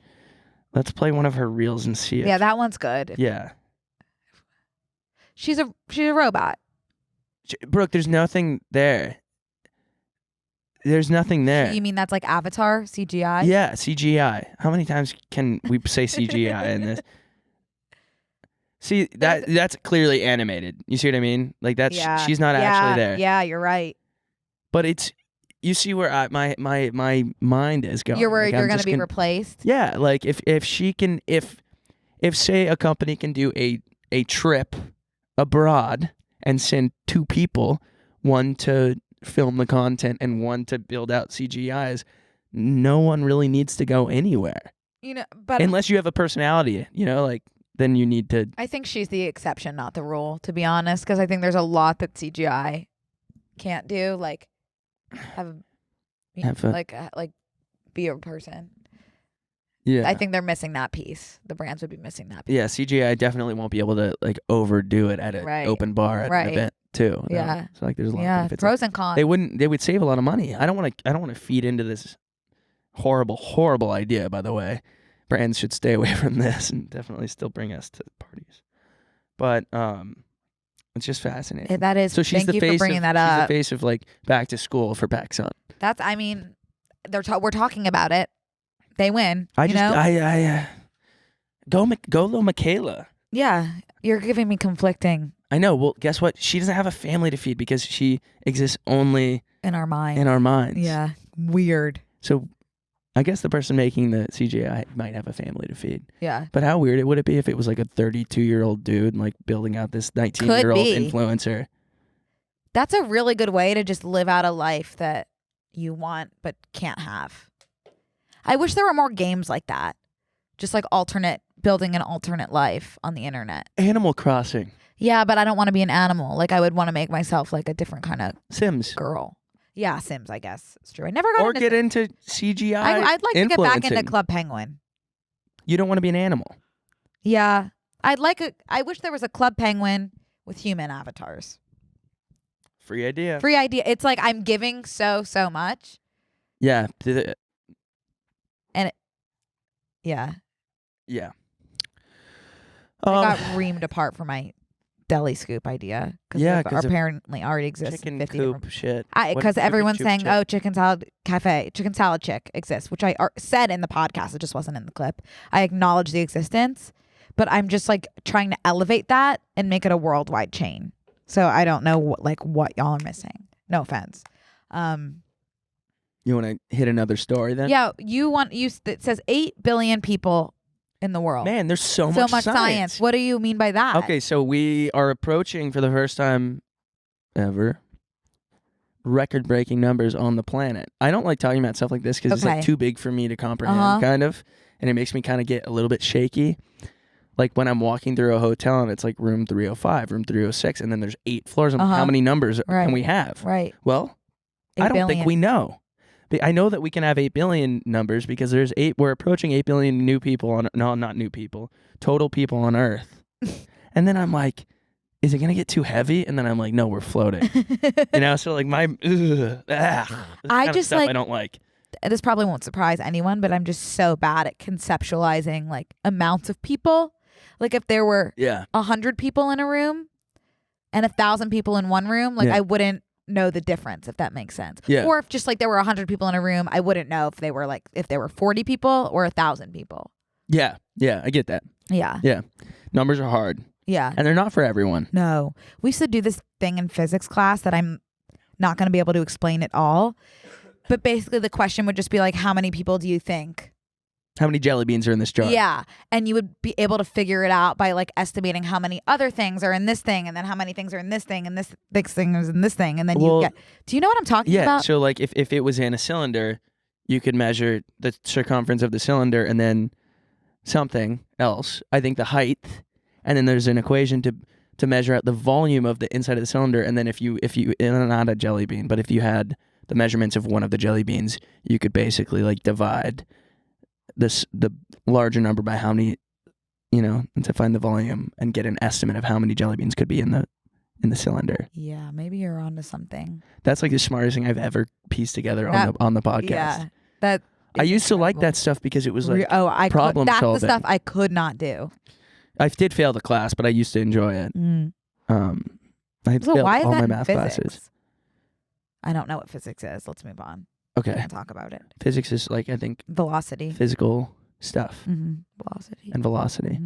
Let's play one of her reels and see it. Yeah, that one's good. Yeah. She's a robot. Brooke, there's nothing there. There's nothing there. You mean that's like Avatar CGI? Yeah, CGI. How many times can we say CGI in this? See, that's clearly animated. You see what I mean? Like she's not actually there. Yeah, you're right. But you see where my mind is going. You're worried you're going to be replaced? Yeah, like if she can if say a company can do a trip abroad and send 2 people, one to film the content and one to build out CGIs, no one really needs to go anywhere. But unless you have a personality, like then you need to. I think she's the exception, not the rule, to be honest, because I think there's a lot that CGI can't do, like be a person. Yeah, I think they're missing that piece. The brands would be missing that piece. Yeah, CGI definitely won't be able to like overdo it at an open bar at an event too. Yeah, so like there's a lot of benefits. Pros and cons. They would save a lot of money. I don't want to feed into this horrible idea. By the way, brands should stay away from this and definitely still bring us to parties. But it's just fascinating. That is. So she's thank the you face for bringing of, that up. She's the face of like back to school for PacSun. That's. I mean, we're talking about it. They win. Go little Michaela. Yeah, you're giving me conflicting. I know. Well, guess what? She doesn't have a family to feed because she exists only in our mind. In our minds. Yeah. Weird. So, I guess the person making the CGI might have a family to feed. Yeah. But how weird would it be if it was like a 32-year-old dude and like building out this 19-year-old influencer? That's a really good way to just live out a life that you want but can't have. I wish there were more games like that. Just like building an alternate life on the internet. Animal Crossing. Yeah, but I don't want to be an animal. Like I would want to make myself like a different kind of Sims girl. Yeah, Sims, I guess. It's true. I never got or get into CGI. I'd like to get back into Club Penguin. You don't want to be an animal. Yeah. I wish there was a Club Penguin with human avatars. Free idea. It's like I'm giving so much. Yeah. Yeah. Yeah. I got reamed apart for my deli scoop idea. Yeah, because apparently already exists. Chicken coop shit. Because everyone's saying, oh, chicken salad cafe, chicken salad chick exists, which I said in the podcast. It just wasn't in the clip. I acknowledge the existence, but I'm just like trying to elevate that and make it a worldwide chain. So I don't know what y'all are missing. No offense. You want to hit another story then? Yeah, it says 8 billion people in the world. Man, there's so much science. What do you mean by that? Okay, so we are approaching for the first time ever record-breaking numbers on the planet. I don't like talking about stuff like this because it's like too big for me to comprehend, kind of, and it makes me kind of get a little bit shaky. Like when I'm walking through a hotel and it's like room 305, room 306, and then there's 8 floors. How many numbers can we have? Right. Well, I don't think we know. I know that we can have 8 billion numbers because we're approaching 8 billion new people not new people, total people on Earth. And then I'm like, is it going to get too heavy? And then I'm like, no, we're floating. So like I just like, I don't like. This probably won't surprise anyone, but I'm just so bad at conceptualizing like amounts of people. Like if there were 100 people in a room and 1,000 people in one room, like I wouldn't know the difference, if that makes sense. Yeah. Or if just like there were 100 people in a room, I wouldn't know if there were 40 people or 1,000 people. Yeah, I get that. Yeah. Numbers are hard. Yeah. And they're not for everyone. No. We used to do this thing in physics class that I'm not going to be able to explain at all. But basically the question would just be like, how many people do you think How many jelly beans are in this jar? Yeah. And you would be able to figure it out by like estimating how many other things are in this thing and then how many things are in this thing and this thing is in this thing. And then you get, do you know what I'm talking about? So like if it was in a cylinder, you could measure the circumference of the cylinder and then something else. I think the height. And then there's an equation to measure out the volume of the inside of the cylinder. And then if you not a jelly bean, but if you had the measurements of one of the jelly beans, you could basically like divide the larger number by how many, and to find the volume and get an estimate of how many jelly beans could be in the cylinder. Yeah, maybe you're onto something. That's like the smartest thing I've ever pieced together on the podcast. Yeah, that I used to like that stuff because it was like problem that's solving. The stuff I could not do. I did fail the class, but I used to enjoy it. I had failed why is all that my in math physics? classes. I don't know what physics is. Let's move on. Okay. We can talk about it. Physics is like, I think, Velocity. physical stuff. Velocity. And velocity.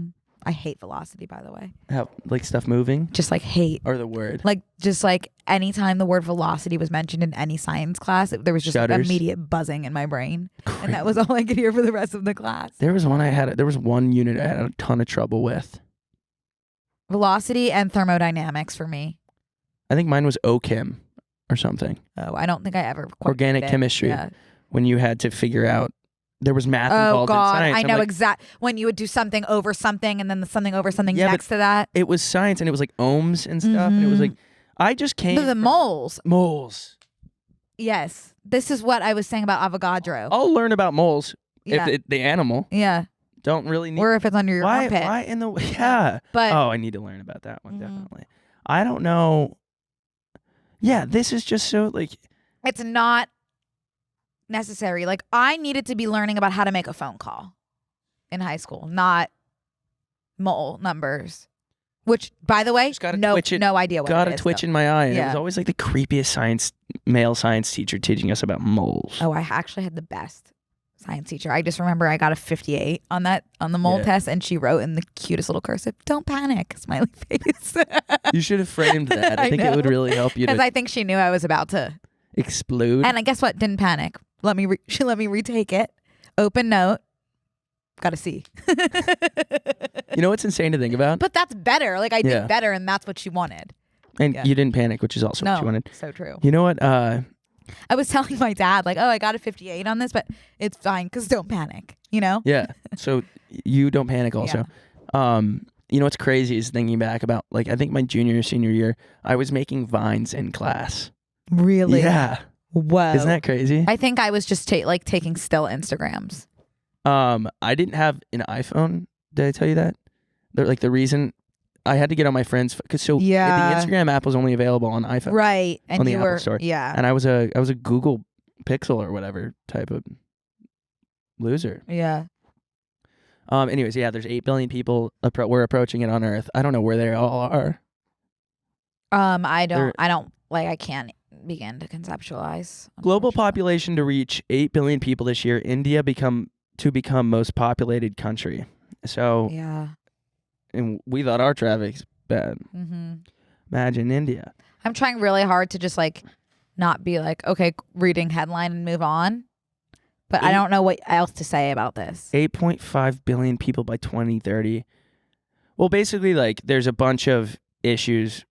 I hate velocity, by the way. How, like stuff moving? Just like hate. Or the word? Like, just like anytime the word velocity was mentioned in any science class, there was just like immediate buzzing in my brain. Crazy. And that was all I could hear for the rest of the class. There was one unit I had a ton of trouble with. Velocity and thermodynamics for me. I think mine was OChem or something. Oh, I don't think I ever quite Organic chemistry. Yeah. When you had to figure out, there was math involved in science. I know exactly. When you would do something over something and then something over something next to that. It was science and it was like ohms and stuff. And it was like, I just came. The moles. Moles. Yes. This is what I was saying about Avogadro. I'll learn about moles if the animal. Yeah. Don't really need. Or if it's under your armpit. Why in the. Yeah. But, I need to learn about that one, definitely. I don't know. Yeah, this is just so like. It's not necessary. Like, I needed to be learning about how to make a phone call in high school, not mole numbers. Which, by the way, no idea what it is. Got a twitch in my eye. And Yeah. It was always like the creepiest male science teacher teaching us about moles. Oh, I actually had the best science teacher. I just remember I got a 58 on the mole test, and she wrote in the cutest little cursive, "Don't panic," smiley face. You should have framed that. I think it would really help you. Because I think she knew I was about to explode. And I guess what? Didn't panic. She let me retake it. Open note. Got a C. You know what's insane to think about? But that's better. Like, I did better, and that's what she wanted. And you didn't panic, which is also what you wanted. So true. You know what? I was telling my dad, like, oh, I got a 58 on this, but it's fine because don't panic, Yeah. So you don't panic also. Yeah. You know what's crazy is thinking back about, like, I think my junior or senior year, I was making vines in class. Really? Yeah. Whoa. Isn't that crazy? I think I was just taking still Instagrams. I didn't have an iPhone. Did I tell you that? The reason I had to get on my friends because the Instagram app was only available on iPhone, right? And on the you Apple were Store. Yeah. And I was a Google Pixel or whatever type of loser. Yeah. Anyways, there's 8 billion people. We're approaching it on Earth. I don't know where they all are. I can't begin to conceptualize. Global population to reach 8 billion people this year. India become most populated country. So yeah. And we thought our traffic's bad. Mm-hmm. Imagine India. I'm trying really hard to just like not be like, okay, reading headline and move on. But I don't know what else to say about this. 8.5 billion people by 2030. Well, basically, like, there's a bunch of issues.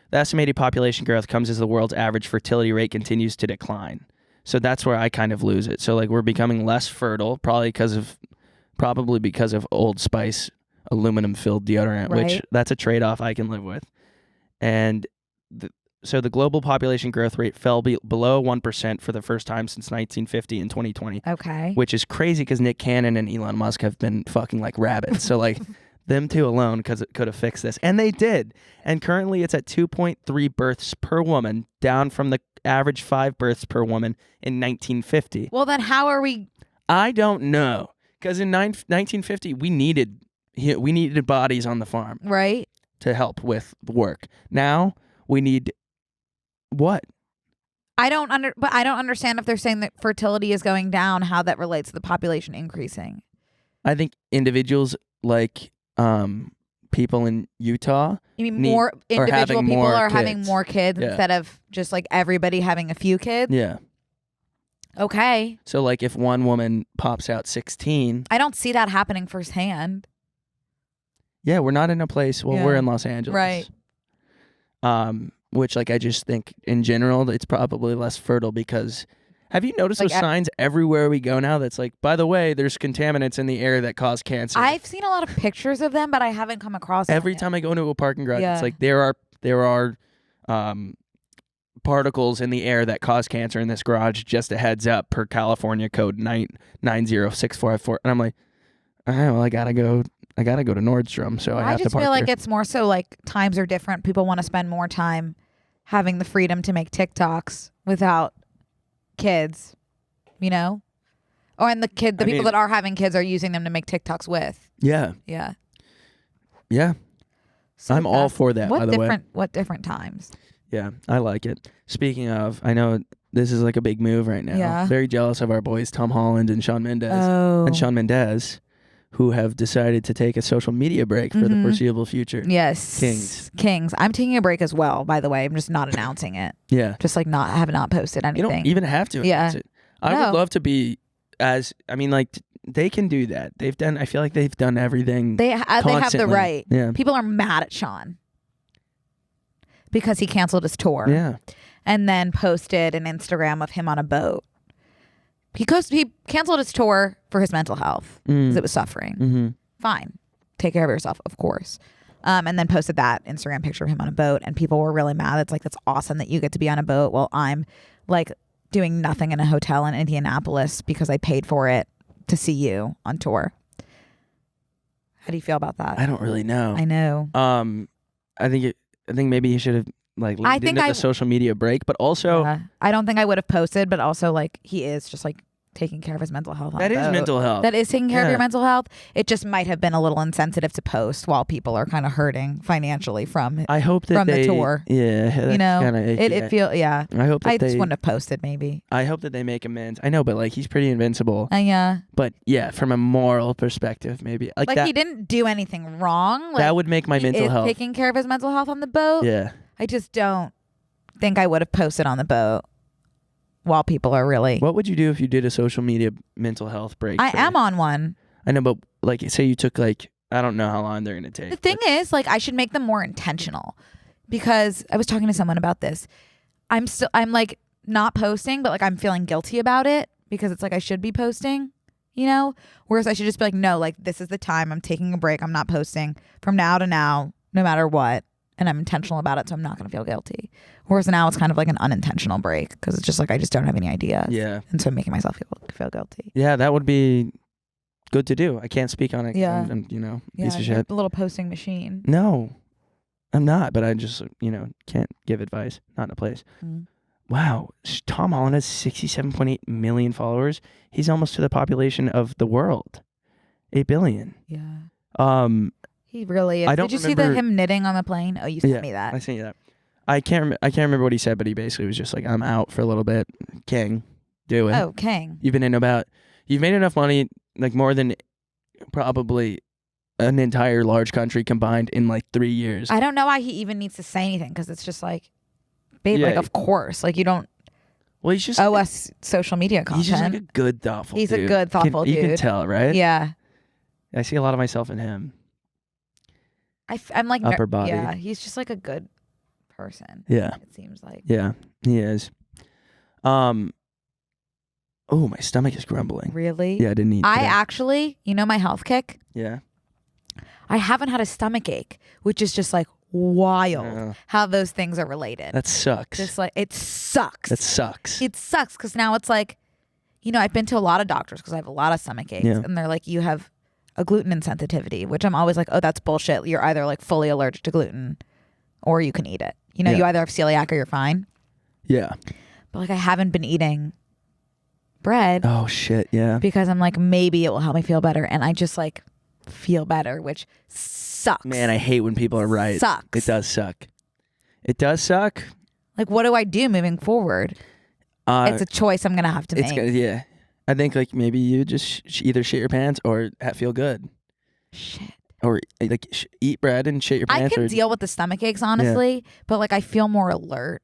The estimated population growth comes as the world's average fertility rate continues to decline. So that's where I kind of lose it. So, like, we're becoming less fertile, probably because of Old Spice aluminum-filled deodorant, right. Which that's a trade-off I can live with. And so the global population growth rate fell below 1% for the first time since 1950 in 2020. Okay. Which is crazy because Nick Cannon and Elon Musk have been fucking like rabbits. So like them two alone because it could have fixed this. And they did. And currently it's at 2.3 births per woman, down from the average 5 births per woman in 1950. Well, then how are we? I don't know. Because in 1950, we needed bodies on the farm. Right. To help with work. Now we need what? I don't understand if they're saying that fertility is going down, how that relates to the population increasing. I think individuals like people in Utah. You mean more individual people are having more kids yeah. instead of just like everybody having a few kids? Yeah. Okay. So like if one woman pops out 16, I don't see that happening firsthand. yeah, we're not in a place. Well, Yeah. we're in Los Angeles, Right. Which like I just think in general it's probably less fertile because. Have you noticed Like, those signs everywhere we go now? That's like, by the way, there's contaminants in the air that cause cancer. I've seen a lot of pictures of them, but I haven't come across Every one time I go into a parking garage, Yeah. it's like there are particles in the air that cause cancer in this garage. Just a heads up, per California code 90654. And I'm like, all right, well, I gotta go to Nordstrom, so I have to just park feel like here. it's more so like times are different. People want to spend more time having the freedom to make TikToks without kids, you know? Oh, and the people that are having kids are using them to make TikToks with. Yeah, Yeah. yeah, So I'm all for that. By the way, what different times? yeah, I like it. Speaking of, I know this is like a big move right now. Yeah. Very jealous of our boys Tom Holland and Shawn Mendes. Oh. And Shawn Mendes, who have decided to take a social media break for the foreseeable future. Yes. Kings. I'm taking a break as well, by the way. I'm just not announcing it. Yeah. Just like have not posted You anything. don't even have to announce it. I would love to be they can do that. I feel like they've done everything. They have the right. Yeah. People are mad at Shawn because he canceled his tour. Yeah. And then posted an Instagram of him on a boat. He canceled his tour for his mental health because it was suffering. Mm-hmm. Fine. Take care of yourself, of course. And then posted that Instagram picture of him on a boat, and people were really mad. It's like, that's awesome that you get to be on a boat while I'm like doing nothing in a hotel in Indianapolis because I paid for it to see you on tour. How do you feel about that? I don't really know. I know. I think maybe he should have leaned into the social media break, but also I don't think I would have posted, but also like he is just like taking care of his mental health. That is mental health. That is taking care of your mental health. It just might have been a little insensitive to post while people are kind of hurting financially from I hope that the tour. Yeah, you know, it feel I hope that I just wouldn't have posted maybe. I hope that they make amends. I know, but like he's pretty invincible. Yeah. But yeah, from a moral perspective, maybe like that, he didn't do anything wrong. Like, that would make my mental health. Taking care of his mental health on the boat. Yeah. I just don't think I would have posted on the boat while people are really. What would you do if you did a social media mental health break? I am on one. I know, but like, say you took like, I don't know how long they're gonna take. The thing is, like, I should make them more intentional, because I was talking to someone about this. I'm like not posting, but like I'm feeling guilty about it because it's like I should be posting, you know. Whereas I should just be like, no, like this is the time I'm taking a break. I'm not posting from now to now, no matter what. And I'm intentional about it, so I'm not going to feel guilty. Whereas now it's kind of like an unintentional break because it's just like I just don't have any ideas. Yeah. And so I'm making myself feel guilty. Yeah, that would be good to do. I can't speak on it. Yeah. I'm piece of shit. A little posting machine. No, I'm not, but I just, can't give advice. Not in a place. Wow. Tom Holland has 67.8 million followers. He's almost to the population of the world. 8 billion. Yeah. He really is. Did you see him knitting on the plane? Oh, you sent me that. I sent you that. I can't remember what he said, but he basically was just like, I'm out for a little bit. King, do it. Oh, King. You've made enough money, like more than probably an entire large country combined in like 3 years. I don't know why he even needs to say anything, because it's just like, babe, like of course, like you don't. Well, he's just owe us social media content. He's just like a good, thoughtful dude. He's a good, thoughtful dude. You can tell, right? Yeah. I see a lot of myself in him. I'm like upper body. Yeah, he's just like a good person. Yeah. It seems like. Yeah, he is. Oh, my stomach is grumbling. Really? Yeah, I didn't eat. I actually, my health kick? Yeah. I haven't had a stomach ache, which is just like wild how those things are related. That sucks. Just like, it sucks. That sucks. It sucks because now it's like, I've been to a lot of doctors because I have a lot of stomach aches, and they're like, you have a gluten insensitivity, which I'm always like, oh, that's bullshit. You're either like fully allergic to gluten or you can eat it. You either have celiac or you're fine. Yeah. But like I haven't been eating bread. Oh shit, yeah. Because I'm like, maybe it will help me feel better. And I just like feel better, which sucks. Man, I hate when people are right. Sucks. It does suck. It does suck. Like, what do I do moving forward? It's a choice I'm going to have to make. Yeah. I think like maybe you just either shit your pants or feel good. Shit. Or like eat bread and shit your pants. I can deal with the stomach aches, honestly, but like I feel more alert.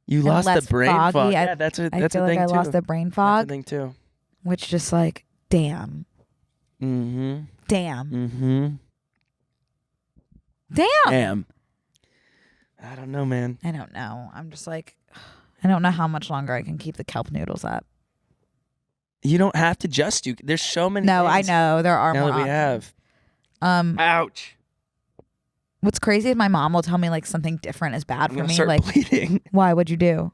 You and lost the less brain fog. foggy. Yeah, that's a I feel thing like I too. lost the brain That's fog, a thing too. which just like, damn. Mm-hmm. Damn. Mm-hmm. Damn. I don't know, man. I don't know. I'm just like, I don't know how much longer I can keep the kelp noodles up. You don't have to just do. There's so many. No, I things know there are now more that we options. have. Ouch. What's crazy is my mom will tell me like something different is bad I'm for gonna me. start Like, bleeding. why? What'd you do?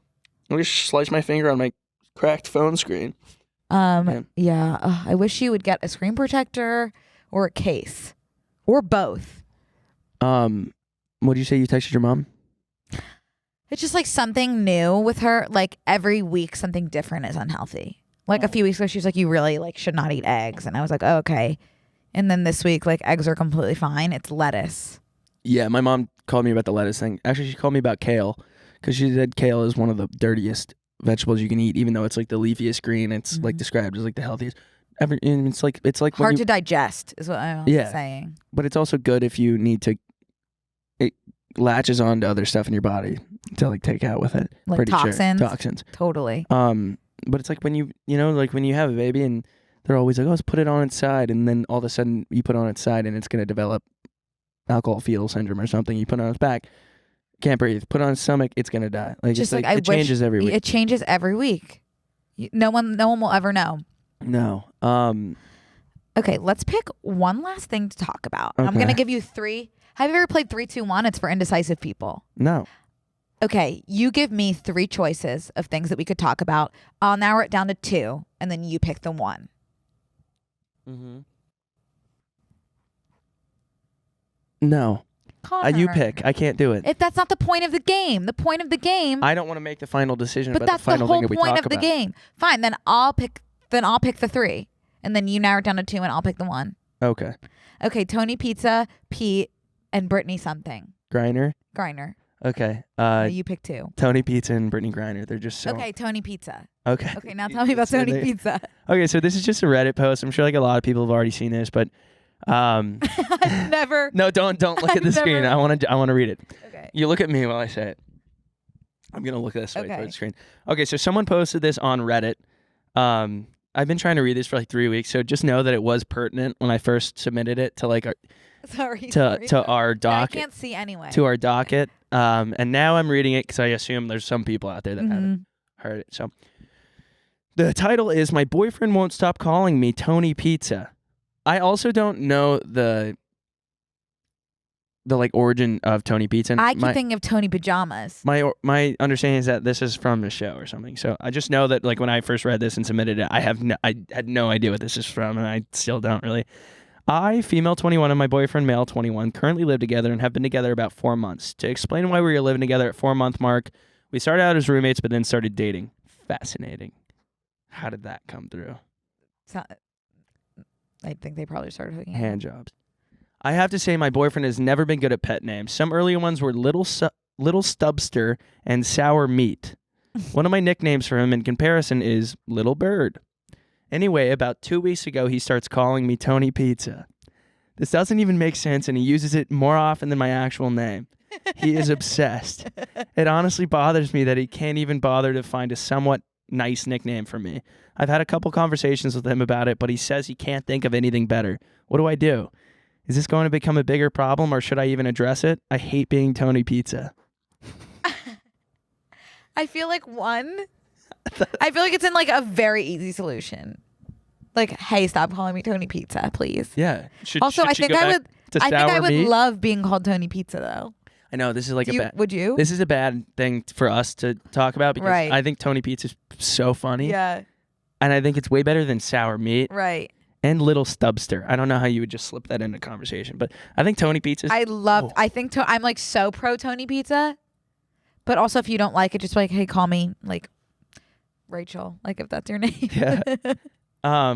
I just sliced my finger on my cracked phone screen. Yeah. I wish you would get a screen protector or a case, or both. What did you say? You texted your mom? It's just like something new with her. Like every week, something different is unhealthy. Like a few weeks ago, she was like, "You really like should not eat eggs," and I was like, "Oh, okay." And then this week, like eggs are completely fine. It's lettuce. Yeah, my mom called me about the lettuce thing. Actually, she called me about kale because she said kale is one of the dirtiest vegetables you can eat, even though it's like the leafiest green. It's like described as like the healthiest. And it's like Hard to digest is what I'm saying. But it's also good if you need to. It latches on to other stuff in your body to like take out with it. Like Pretty toxins. Sure. Toxins. Totally. But it's like when you like when you have a baby and they're always like, oh, let's put it on its side, and then all of a sudden you put it on its side and it's gonna develop alcohol fetal syndrome or something. You put it on its back, can't breathe. Put it on its stomach, it's gonna die. Like Just it's like it changes every week. It changes every week. No one will ever know. No. Okay, let's pick one last thing to talk about. Okay. I'm gonna give you 3. Have you ever played 3, 2, 1? It's for indecisive people. No. Okay, you give me 3 choices of things that we could talk about. I'll narrow it down to 2, and then you pick the 1. Mm-hmm. No. Connor. You pick. I can't do it. If that's not the point of the game. The point of the game. I don't want to make the final decision. But about that's the final whole thing that we point talk of the about. game. Fine, then I'll pick the 3, and then you narrow it down to 2, and I'll pick the 1. Okay. Okay, Tony Pizza, Pete, and Brittany something. Griner. Okay. You pick 2. Tony Pizza and Brittany Griner. They're just so. Okay, Tony Pizza. Okay. Okay, now tell me about Tony Pizza. Okay, so this is just a Reddit post. I'm sure like a lot of people have already seen this, but I've never. No, don't look at the screen. I want to read it. Okay. You look at me while I say it. I'm gonna look this way Okay. toward the screen. Okay, so someone posted this on Reddit. I've been trying to read this for like 3 weeks, so just know that it was pertinent when I first submitted it to like our Sorry. to our docket. I can't see anyway. To our docket. And now I'm reading it because I assume there's some people out there that haven't heard it. So the title is "My Boyfriend Won't Stop Calling Me Tony Pizza." I also don't know the like origin of Tony Pizza. I keep thinking of Tony Pajamas. My understanding is that this is from the show or something. So I just know that like when I first read this and submitted it, I had no idea what this is from, and I still don't really. I, female 21, and my boyfriend, male 21, currently live together and have been together about 4 months. To explain why we were living together at 4-month mark, we started out as roommates, but then started dating. Fascinating. How did that come through? So, I think they probably started hooking up. Hand jobs. I have to say my boyfriend has never been good at pet names. Some early ones were Little Stubster and Sour Meat. One of my nicknames for him in comparison is Little Bird. Anyway, about 2 weeks ago, he starts calling me Tony Pizza. This doesn't even make sense, and he uses it more often than my actual name. He is obsessed. It honestly bothers me that he can't even bother to find a somewhat nice nickname for me. I've had a couple conversations with him about it, but he says he can't think of anything better. What do I do? Is this going to become a bigger problem, or should I even address it? I hate being Tony Pizza. I feel like it's in like a very easy solution. Like, hey, stop calling me Tony Pizza, please. Yeah. I think I would love being called Tony Pizza though. I know this is like Would you? This is a bad thing for us to talk about because Right. I think Tony Pizza is so funny. Yeah. And I think it's way better than Sour Meat. Right. And Little Stubster. I don't know how you would just slip that into conversation, but I think Tony Pizza. I'm like so pro Tony Pizza, but also if you don't like it, just like, hey, call me like Rachel, like if that's your name. Yeah.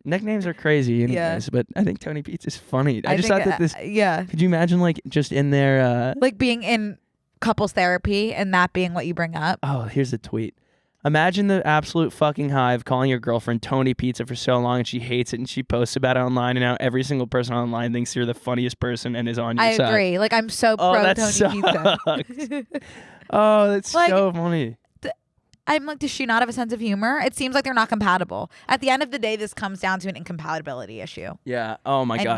Nicknames are crazy anyways, but I think Tony Pizza is funny. I just thought that this. Yeah. Could you imagine like just in there? Like being in couples therapy and that being what you bring up. Oh, here's the tweet. Imagine the absolute fucking high of calling your girlfriend Tony Pizza for so long and she hates it and she posts about it online and now every single person online thinks you're the funniest person and is on your side. I agree. Like I'm so pro Tony Pizza. Oh, that's Like, so funny. I'm like, does she not have a sense of humor? It seems like they're not compatible. At the end of the day, this comes down to an incompatibility issue. Yeah. Oh my And God. I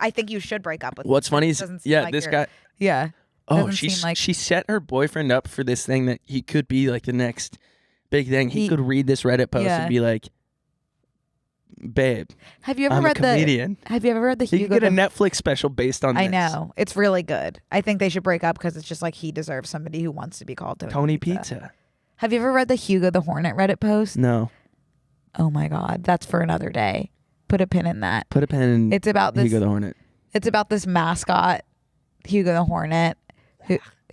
think you should break up with What's him. funny It is, doesn't seem yeah, like this you're- guy. Yeah. Oh, Doesn't seem like- she set her boyfriend up for this thing that he could be like the next big thing. He could read this Reddit post Yeah. and be like, babe, Have you ever I'm a read comedian. Have you ever read the He Hugo? could get a Netflix special based on I this. know. It's really good. I think they should break up because it's just like he deserves somebody who wants to be called Tony Pizza. Have you ever read the Hugo the Hornet Reddit post? No. Oh my God, that's for another day. Put a pin in that. Put a pen in It's about this. Hugo the Hornet. It's about this mascot, Hugo the Hornet,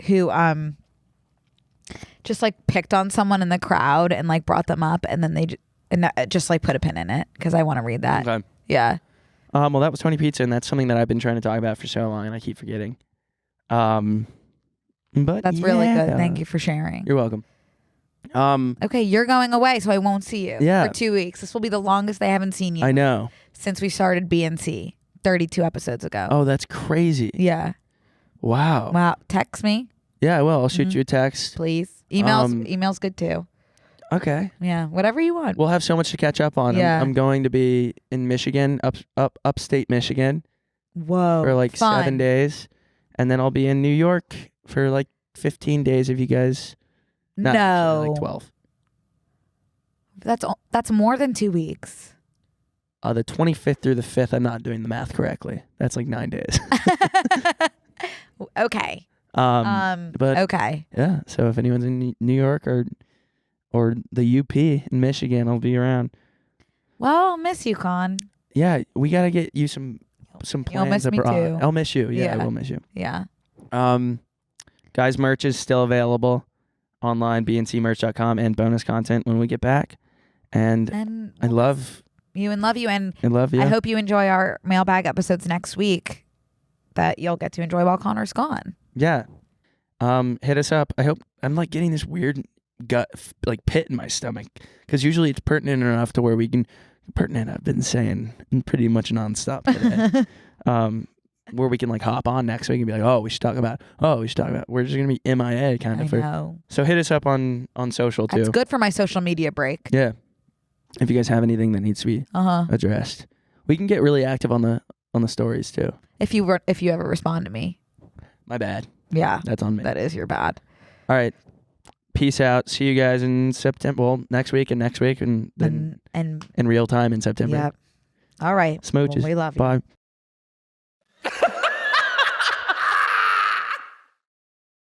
who just like picked on someone in the crowd and like brought them up, and then just like put a pin in it because I want to read that. Okay. Yeah. Well, that was Tony Pizza, and that's something that I've been trying to talk about for so long, and I keep forgetting. But That's really good. yeah. Thank you for sharing. You're welcome. Okay, you're going away, so I won't see you Yeah. for 2 weeks. This will be the longest they haven't seen you I know. since we started BNC 32 episodes ago. Oh, that's crazy. Yeah. Wow. Wow. Text me, Yeah, I will. I'll shoot Mhm. you a text. please. Email's good too. Okay. Yeah. Whatever you want. We'll have so much to catch up on. Yeah. I'm going to be in Michigan, upstate Michigan, Whoa. for like fun. 7 days, and then I'll be in New York for like 15 days. If you guys, No. actually, like 12. That's more than 2 weeks. The 25th through the 5th. I'm not doing the math correctly. That's like 9 days. Okay. But Okay. yeah. So if anyone's in New York or the UP in Michigan, I'll be around. Well, I'll miss you, Con. Yeah, we gotta get you some plans You'll miss me abroad. too. I'll miss you. Yeah, I Yeah. will miss you. Yeah. Guys, merch is still available online, bncmerch.com, and bonus content when we get back. And And I love you and love you. And you. I hope you enjoy our mailbag episodes next week that you'll get to enjoy while Connor's gone. Yeah. Hit us up. I hope I'm like getting this weird gut like pit in my stomach because usually it's pertinent enough to where we can I've been saying pretty much nonstop today. Where we can like hop on next week and be like, we should talk about. We're just gonna be MIA kind I of. know. So hit us up on social too. That's good for my social media break. Yeah. If you guys have anything that needs to be addressed, we can get really active on the stories too. If you ever respond to me. My bad. Yeah. That's on me. That is your bad. All right. Peace out. See you guys in September. Well, next week and then And in real time in September. yeah. All right. Smooches. Well, we love you. Bye.